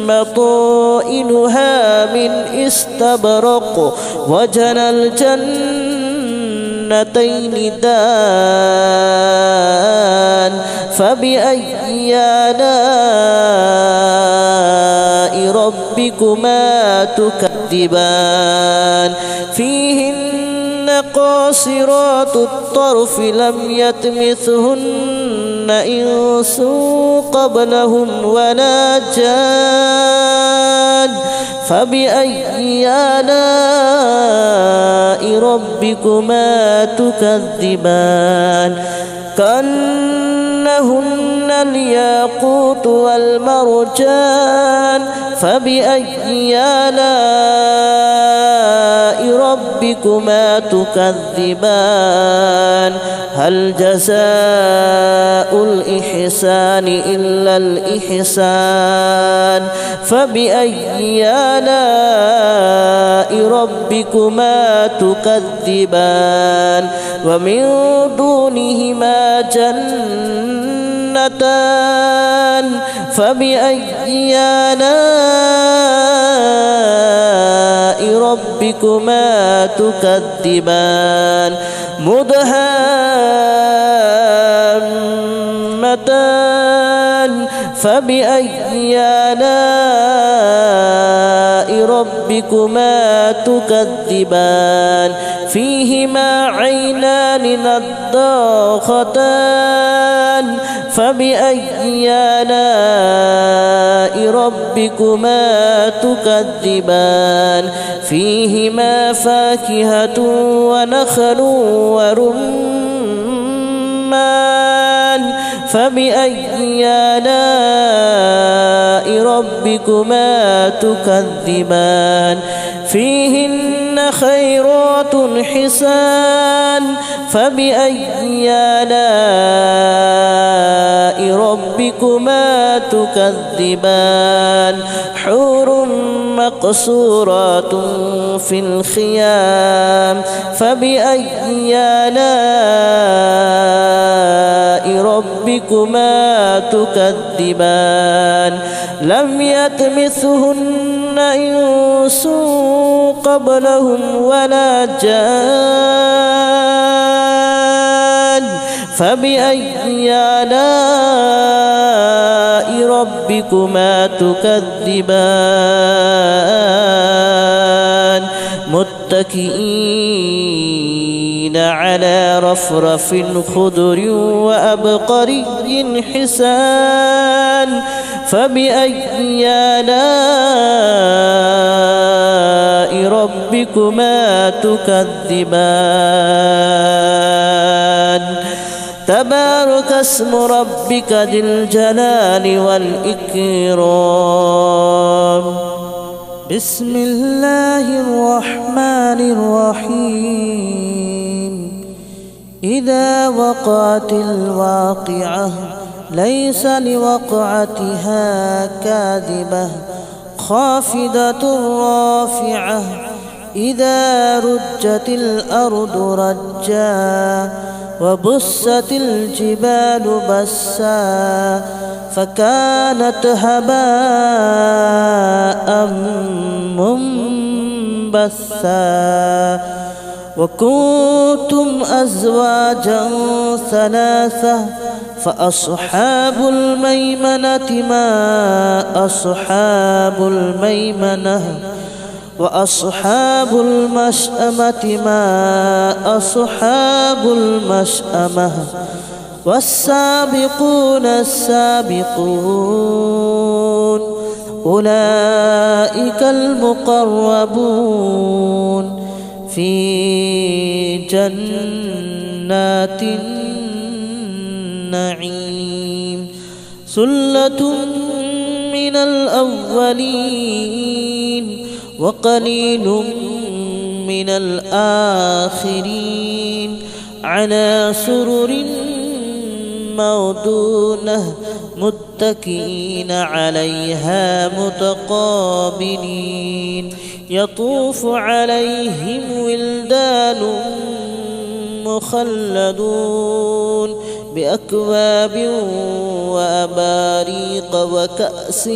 بطائنها من استبرق وجنى الجنتين دان فبأي آلاء ربكما تكذبان فيهن قاصرات الطرف لم يطمثهن إنس قبلهم ولا جان فبأي آلاء ربكما تكذبان كأنهن الياقوت والمرجان فبأي آلاء ربكما تكذبان هل جزاء الإحسان إلا الإحسان فبأي آلاء ربكما تكذبان ومن دونهما جنتان فبأي آلاء ربكما تكذبان مدهامتان فبأي آلاء ربكما تكذبان فيهما عينان نضاختان فبأي آلاء ربكما تكذبان فيهما فاكهة ونخل ورمان فبأي آلاء ربكما تكذبان فيهن خيرات حسان فبأي آلاء ربكما تكذبان حور مقصورات في الخيام فبأي آلاء ربكما تكذبان لم يطمثهن إنس قبلهم ولا جان فبأي آلاء ربكما تكذبان متكئين على رفرف خضر وأبقري حسان فبأي آلاء ربكما تكذبان تبارك اسم ربك ذي الجلال والإكرام بسم الله الرحمن الرحيم إذا وقعت الواقعة ليس لوقعتها كاذبة خافضة رافعة إذا رجت الأرض رجا وبست الجبال بسا فكانت هباء منبثا وكنتم أزواجا ثلاثة فأصحاب الميمنة ما أصحاب الميمنة وأصحاب المشأمة ما أصحاب المشأمة والسابقون السابقون أولئك المقربون في جنات النعيم ثلة من من الأولين وقليل من الآخرين على سرر موضونة متكئين عليها متقابلين يطوف عليهم ولدان مخلدون بأكواب وأباريق وكأس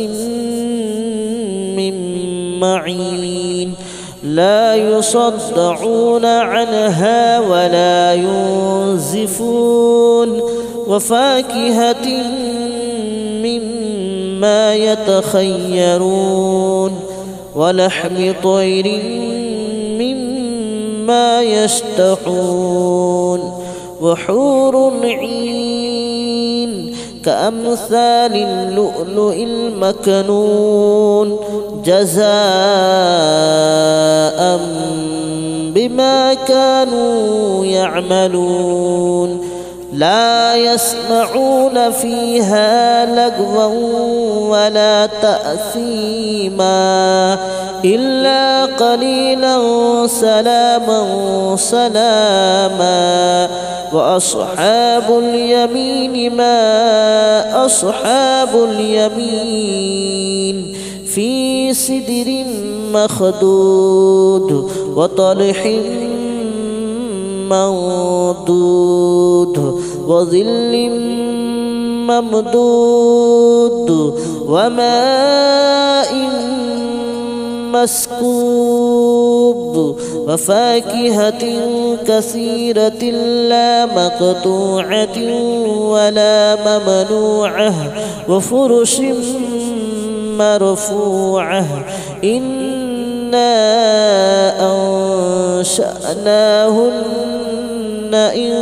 من معين لا يصدعون عنها ولا ينزفون وفاكهة مما يتخيرون ولحم طير مما يشتهون وحور عين كأمثال اللؤلؤ المكنون جزاء بما كانوا يعملون لا يسمعون فيها لغوا ولا تأثيما إلا قليلا سلاما سلاما وأصحاب اليمين ما أصحاب اليمين في سدر مخدود وطلح منضود وظل ممدود وماء مسكوب وفاكهة كثيرة لا مقطوعة ولا ممنوعة وفرش مرفوعة إنا أنشأناهن إن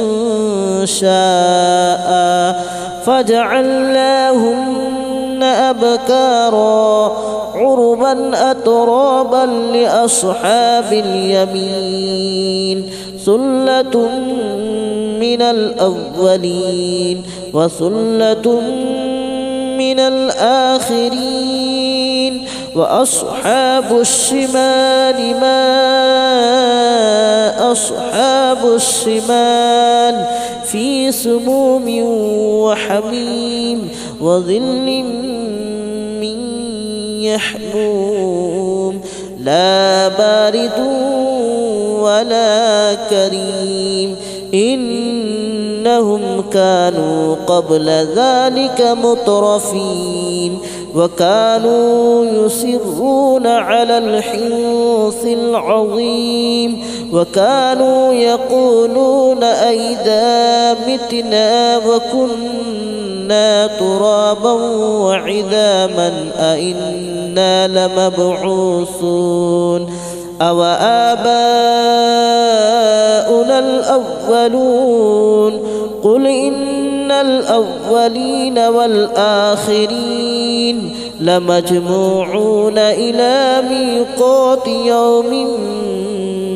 شاء فجعلناهن أبكارا عربا أترابا لأصحاب اليمين ثلة من الأولين وثلة من الآخرين وأصحاب الشمال ما أصحاب الشمال في سموم وحميم وظل من يحموم لا بارد ولا كريم إنهم كانوا قبل ذلك مترفين وكانوا يصرون على الحنث العظيم وكانوا يقولون أئذا متنا وكنا ترابا وعظاما أئنا لمبعوثون أو آباؤنا الأولون قل إن الأولين والآخرين لمجموعون إلى ميقات يوم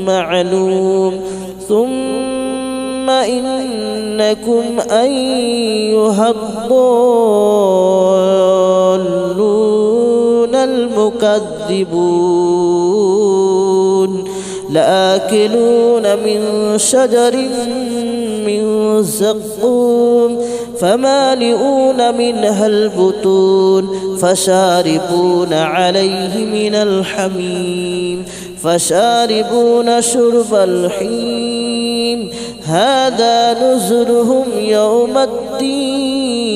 معلوم ثم إنكم أيها الضالون المكذبون لآكلون من شجر من زقوم فمالئون منها البطون فشاربون عليه من الحميم فشاربون شرب الحميم هذا نزلهم يوم الدين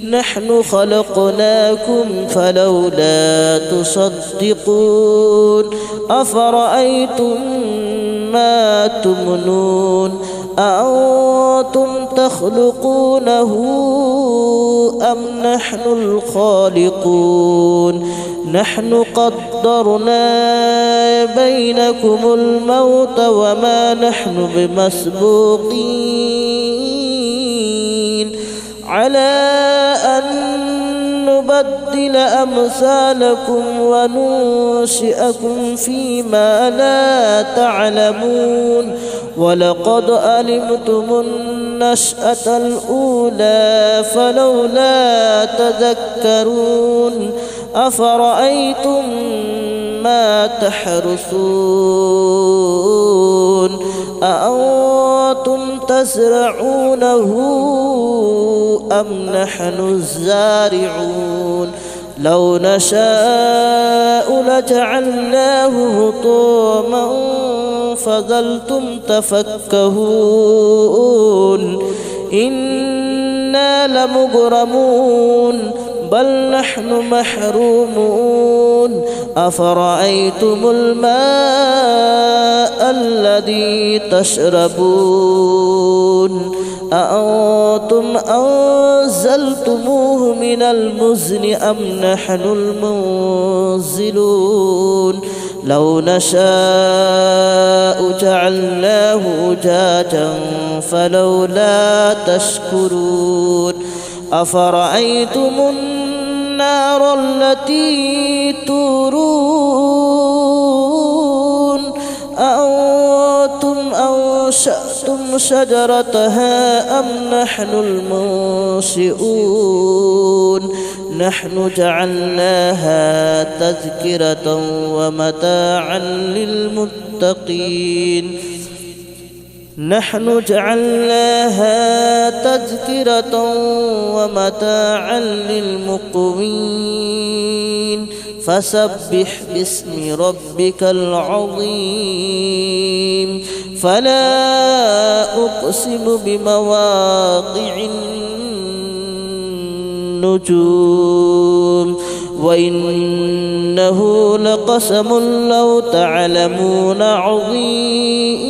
نحن خلقناكم فلولا تصدقون أفرأيتم ما تمنون أأنتم تخلقونه أم نحن الخالقون نحن قدرنا بينكم الموت وما نحن بمسبوقين على أن نبدل نستبدل أمثالكم وننشئكم فيما لا تعلمون ولقد علمتم النشأة الأولى فلولا تذكرون أفرأيتم ما تحرثون أأنتم تزرعونه أم نحن الزارعون لو نشاء لجعلناه هطاما فظلتم تفكهون إنا لمغرمون بل نحن محرومون أفرأيتم الماء الذي تشربون أأنتم أنزلتموه من المزن أم نحن المنزلون لو نشاء جعلناه أجاجا فلولا تشكرون أفرأيتم النار التي تورون أأنتم أنشأتم شجرتها أم نحن المنشئون نحن جعلناها تذكرة ومتاعا للمتقين نحن جعلناها تذكرة ومتاعا للمقوين فسبح باسم ربك العظيم فلا أقسم بمواقع النجوم وإنه لقسم لو تعلمون عظيم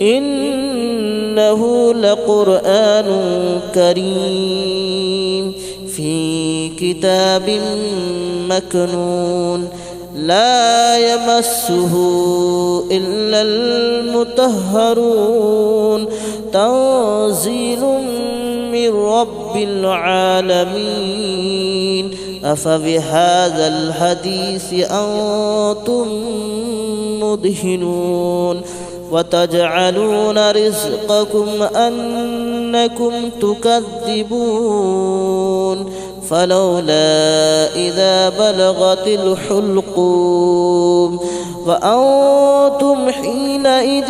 إنه لقرآن كريم في كتاب مكنون لا يمسه إلا المطهرون تنزيل من رب العالمين أفبهذا الحديث أنتم مدهنون وتجعلون رزقكم أنكم تكذبون فلولا إذا بلغت الحلقوم وأنتم حينئذ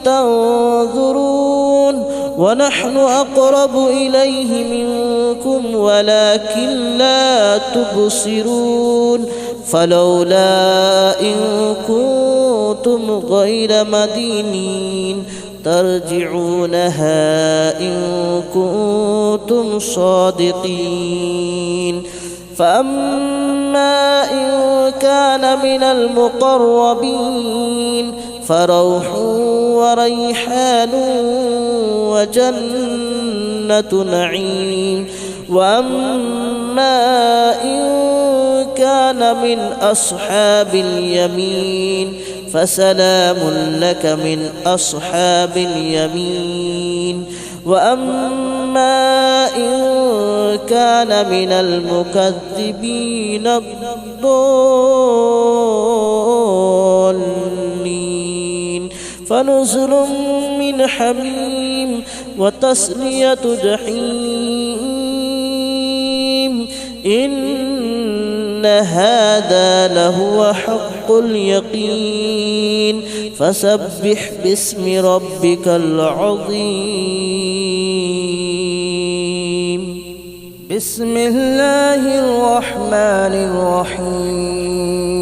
تنظرون ونحن أقرب إليه منكم ولكن لا تبصرون فلولا إن كنتم غير مدينين ترجعونها إن كنتم صادقين فأما إن كان من المقربين فروح وريحان وجنة نعيم وأما إن كان من أصحاب اليمين فسلام لك من أصحاب اليمين وأما إن كان من المكذبين الضالين فنزل من حميم وتصلية جحيم إن هذا لهو حق اليقين فسبح باسم ربك العظيم بسم الله الرحمن الرحيم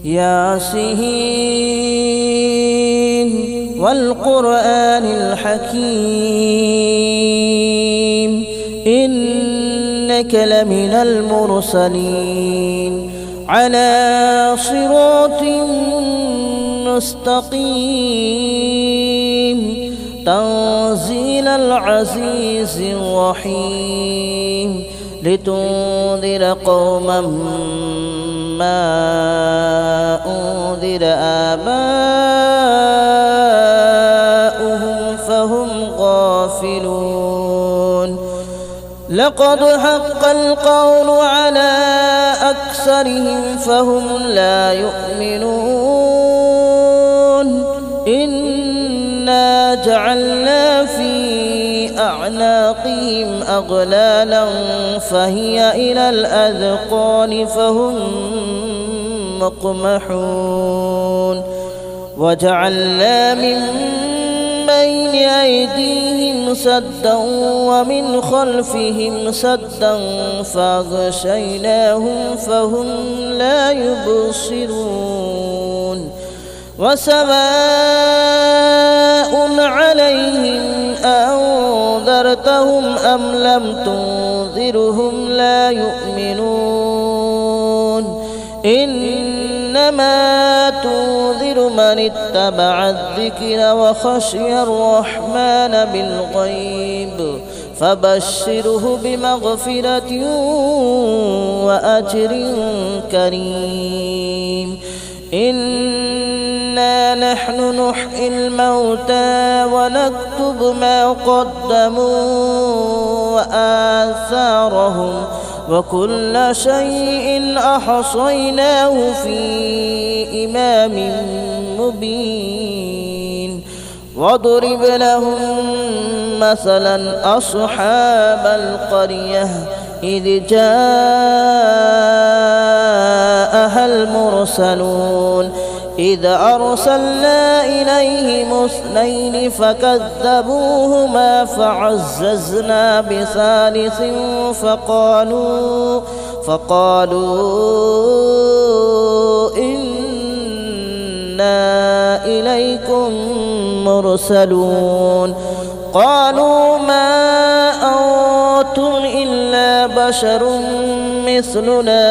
ياسين والقرآن الحكيم إنك لمن المرسلين على صراط مستقيم تنزيل العزيز الرحيم لتنذر قوما ما أنذر آباؤهم فهم غافلون لقد حق القول على أكثرهم فهم لا يؤمنون إنا جعلنا في أعناقهم أغلالا فهي إلى الأذقان فهم مقمحون وجعلنا من بين أيديهم سدا ومن خلفهم سدا فأغشيناهم فهم لا يبصرون وسواء عليهم أنذرتهم أم لم تنذرهم لا يؤمنون إنما تنذر من اتبع الذكر وخشي الرحمن بالغيب فبشره بمغفرة وأجر كريم إنا نحن نحيي الموتى ونكتب ما قدموا وآثارهم وكل شيء أحصيناه في إمام مبين واضرب لهم مثلا أصحاب القرية إذ جاءها المرسلون إذ أرسلنا إليهم اثنين فكذبوهما فعززنا بثالث فقالوا إنا إليكم مرسلون قالوا ما أنتم إلا بشر مثلنا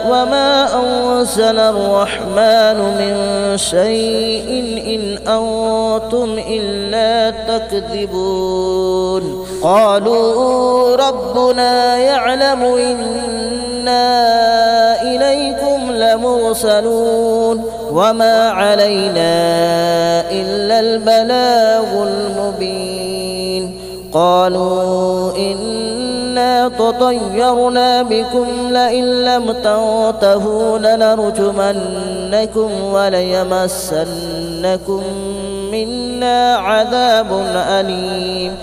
وما أنزل الرحمن من شيء إن أنتم إلا تكذبون قالوا ربنا يعلم إنا إليكم لمرسلون وما علينا إلا البلاغ المبين قالوا إنا تطيرنا بكم لئن لم تنتهوا لنرجمنكم وليمسنكم منا عذاب أليم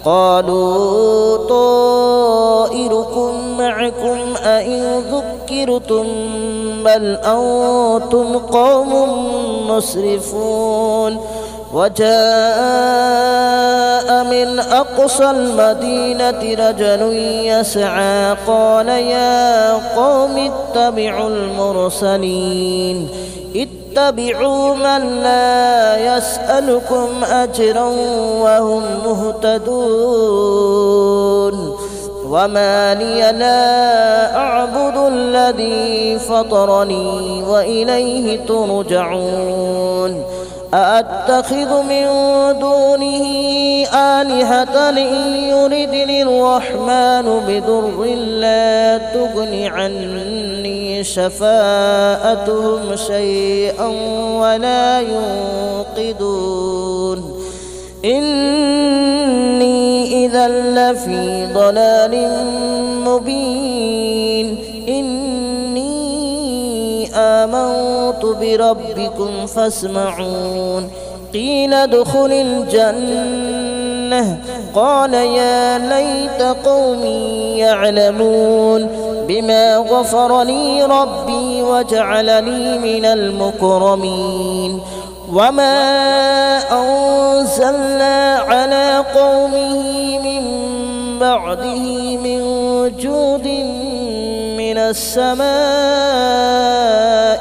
قالوا طائركم معكم أئن ذكرتم بل أنتم قوم مسرفون وجاء من أقصى المدينة رجل يسعى قال يا قوم اتبعوا المرسلين اتبعوا من لا يسألكم أجرا وهم مهتدون وما لي لا أعبد الذي فطرني وإليه ترجعون أأتخذ من دونه آلهة إن يردني الرحمن بضر لا تغن عني شفاءتهم شيئا ولا ينقذون إني إذا لفي ضلال مبين آمنت بربكم فاسمعون قيل ادخل الجنة قال يا ليت قومي يعلمون بما غفر لي ربي وجعلني من المكرمين وما أنزلنا على قومه من بعده من جود من السماء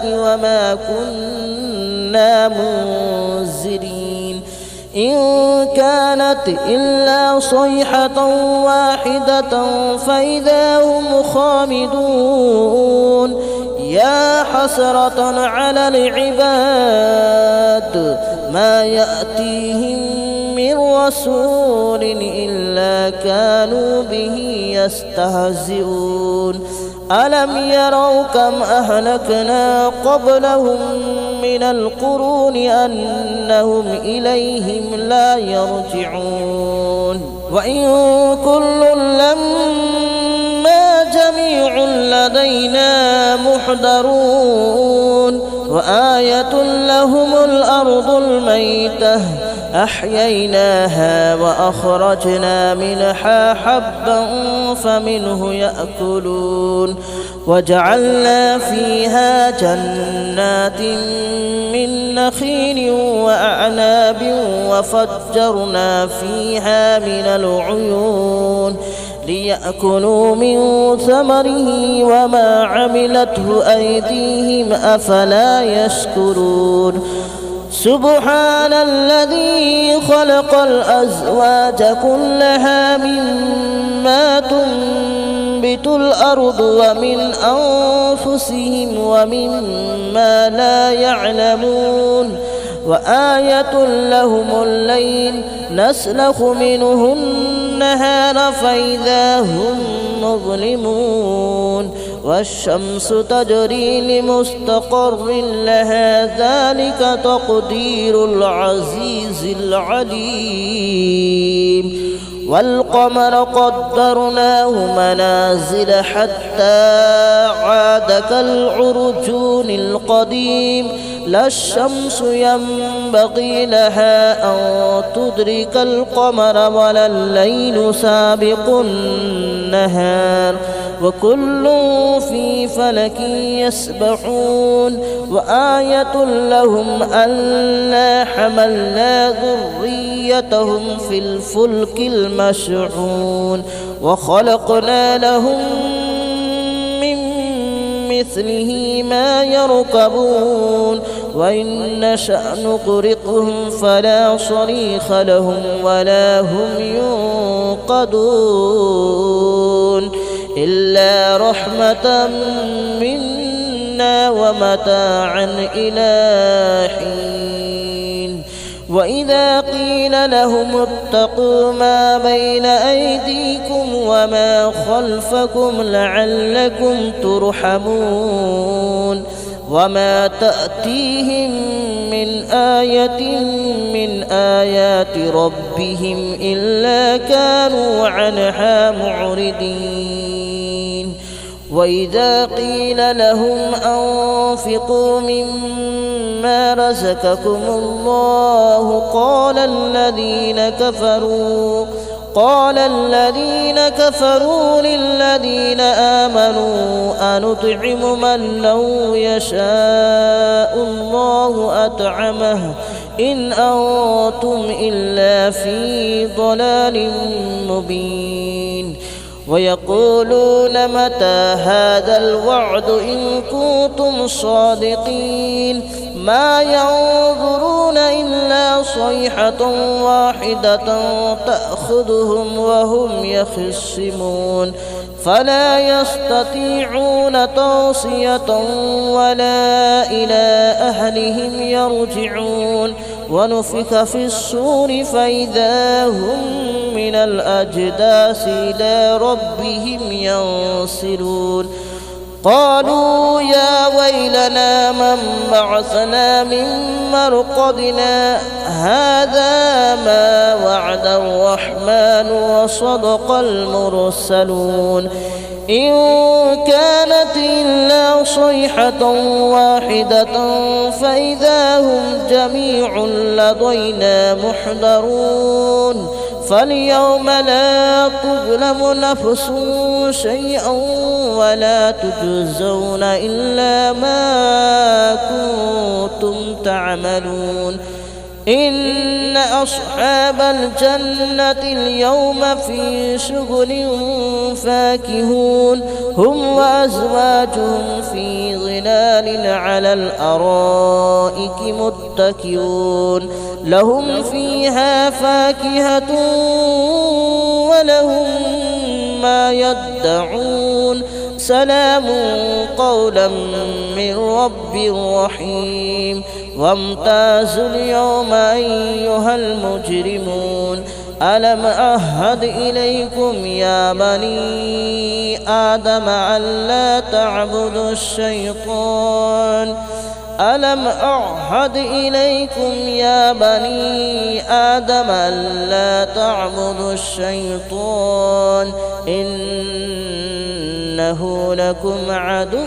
وما كنا منزلين إن كانت إلا صيحة واحدة فإذا هم خامدون يا حسرة على العباد ما يأتيهم من رسول إلا كانوا به يستهزئون ألم يروا كم أهلكنا قبلهم من القرون أنهم إليهم لا يرجعون وإن كل لما جميع لدينا محضرون وآية لهم الأرض الميتة أحييناها وأخرجنا منها حبا فمنه يأكلون وجعلنا فيها جنات من نخيل وأعناب وفجرنا فيها من العيون ليأكلوا من ثمره وما عملته أيديهم أفلا يشكرون سبحان الذي خلق الأزواج كلها مما تنبت الأرض ومن أنفسهم ومما لا يعلمون وآية لهم الليل نسلخ منه النهار فإذا هم مظلمون والشمس تجري لمستقر لها ذلك تقدير العزيز العليم والقمر قدرناه منازل حتى عاد كالعرجون القديم لا الشمس ينبغي لها أن تدرك القمر ولا الليل سابق النهار وكل في فلك يسبحون وآية لهم ألا حملنا ذريتهم في الفلك المشحون وخلقنا لهم من مثله ما يركبون وإن نشأ نغرقهم فلا صريخ لهم ولا هم ينقذون إلا رحمة منا ومتاعا إلى حين وإذا قيل لهم اتقوا ما بين أيديكم وما خلفكم لعلكم ترحمون وما تأتيهم من آية من آيات ربهم إلا كانوا عنها معرضين وإذا قيل لهم أنفقوا مما رزقكم الله قال الذين كفروا للذين آمنوا أنطعم من لو يشاء الله أطعمه إن أنتم إلا في ضلال مبين ويقولون متى هذا الوعد إن كنتم صادقين ما ينظرون إلا صيحة واحدة تأخذهم وهم يخصمون فلا يستطيعون توصية ولا إلى أهلهم يرجعون ونفخ في الصور فإذا هم من الأجداث إلى ربهم ينسلون قالوا يا ويلنا من بعثنا من مرقدنا هذا ما وعد الرحمن وصدق المرسلون إن كانت إلا صيحة واحدة فإذا هم جميع لدينا محضرون فاليوم لا تظلم نفس شيئا ولا تجزون إلا ما كنتم تعملون إن أصحاب الجنة اليوم في شغل فاكهون هم وأزواجهم في ظلال على الأرائك متكئون لهم فيها فاكهة ولهم ما يدعون سلام قولا من رب رحيم وامتازوا اليوم أيها المجرمون ألم أعهد إليكم يا بني آدم ألا تعبدوا الشيطان ألم أعهد إليكم يا بني آدم ألا تعبدوا الشيطان إنه إنه لكم عدو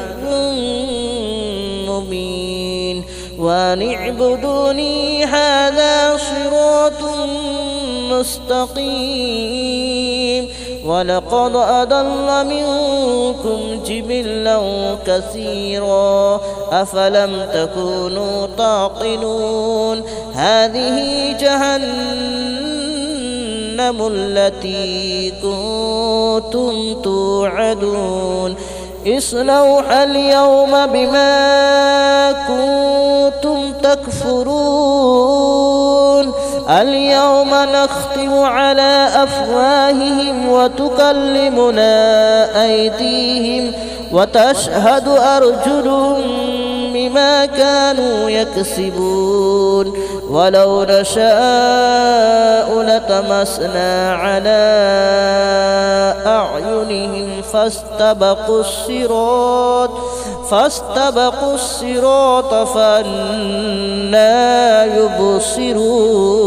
مبين وأن اعبدوني هذا صراط مستقيم ولقد أضل منكم جبلا كثيرا أفلم تكونوا تعقلون هذه جهنم التي كنتم توعدون اصلوها اليوم بما كنتم تكفرون اليوم نختم على أفواههم وتكلمنا أيديهم وتشهد أرجلهم بما كانوا يكسبون ولو نشاء لطمسنا على أعينهم فاستبقوا الصراط فأنى يبصرون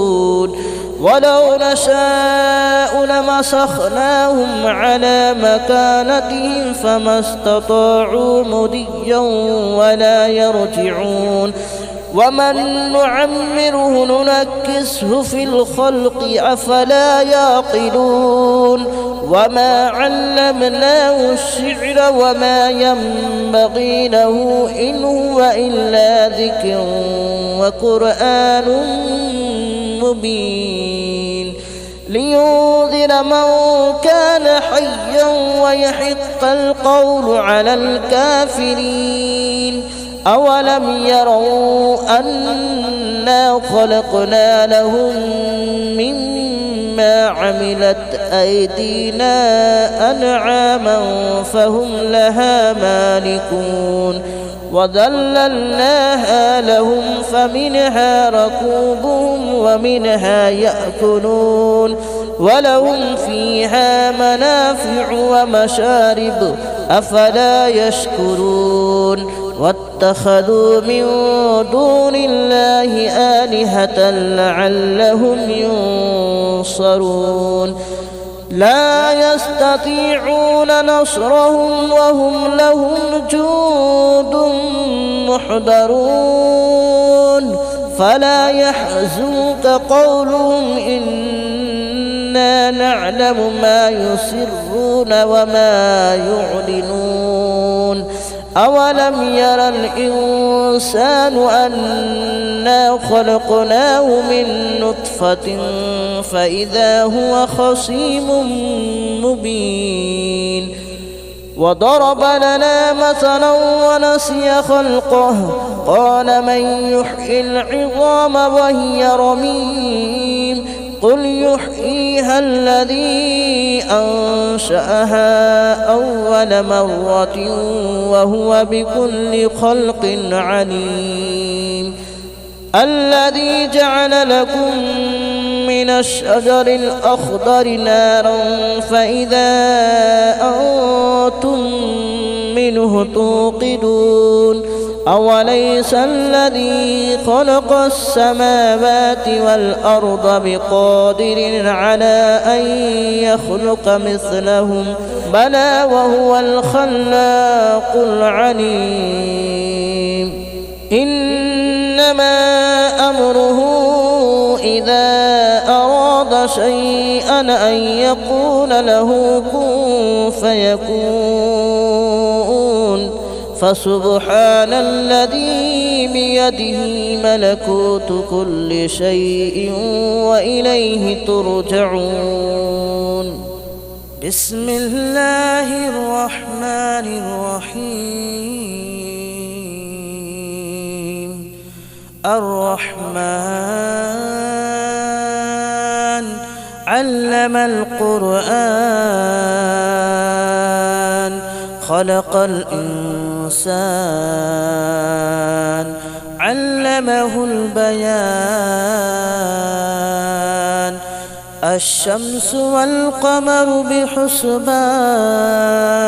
ولو نشاء لمسخناهم على مكانتهم فما استطاعوا مضيا ولا يرجعون ومن نعمره ننكسه في الخلق أفلا يعقلون وما علمناه الشعر وما ينبغي له إن هو إلا ذكر وقرآن مبين لينذر من كان حيا ويحق القول على الكافرين أولم يروا أنا خلقنا لهم مما عملت أيدينا أنعاما فهم لها مالكون وذللناها لهم فمنها ركوبهم ومنها يأكلون ولهم فيها منافع ومشارب أفلا يشكرون واتخذوا من دون الله آلهة لعلهم ينصرون لا يستطيعون نصرهم وهم لهم جند محضرون فلا يحزنك قولهم إنا نعلم ما يسرون وما يعلنون أولم يرى الإنسان أنا خلقناه من نطفة فإذا هو خصيم مبين وضرب لنا مثلا ونسي خلقه قال من يحيي العظام وهي رميم قل يحييها الذي أنشأها أول مرة وهو بكل خلق عليم الذي جعل لكم من الشجر الأخضر نارا فإذا أنتم منه توقدون أوليس الذي خلق السماوات والأرض بقادر على أن يخلق مثلهم بلى وهو الخلاق العليم إنما أمره إذا أراد شيئا أن يقول له كن فيكون فسبحان الذي بيده ملكوت كل شيء وإليه ترجعون بسم الله الرحمن الرحيم الرحمن علم القرآن خلق الإنسان علمه البيان الشمس والقمر بحسبان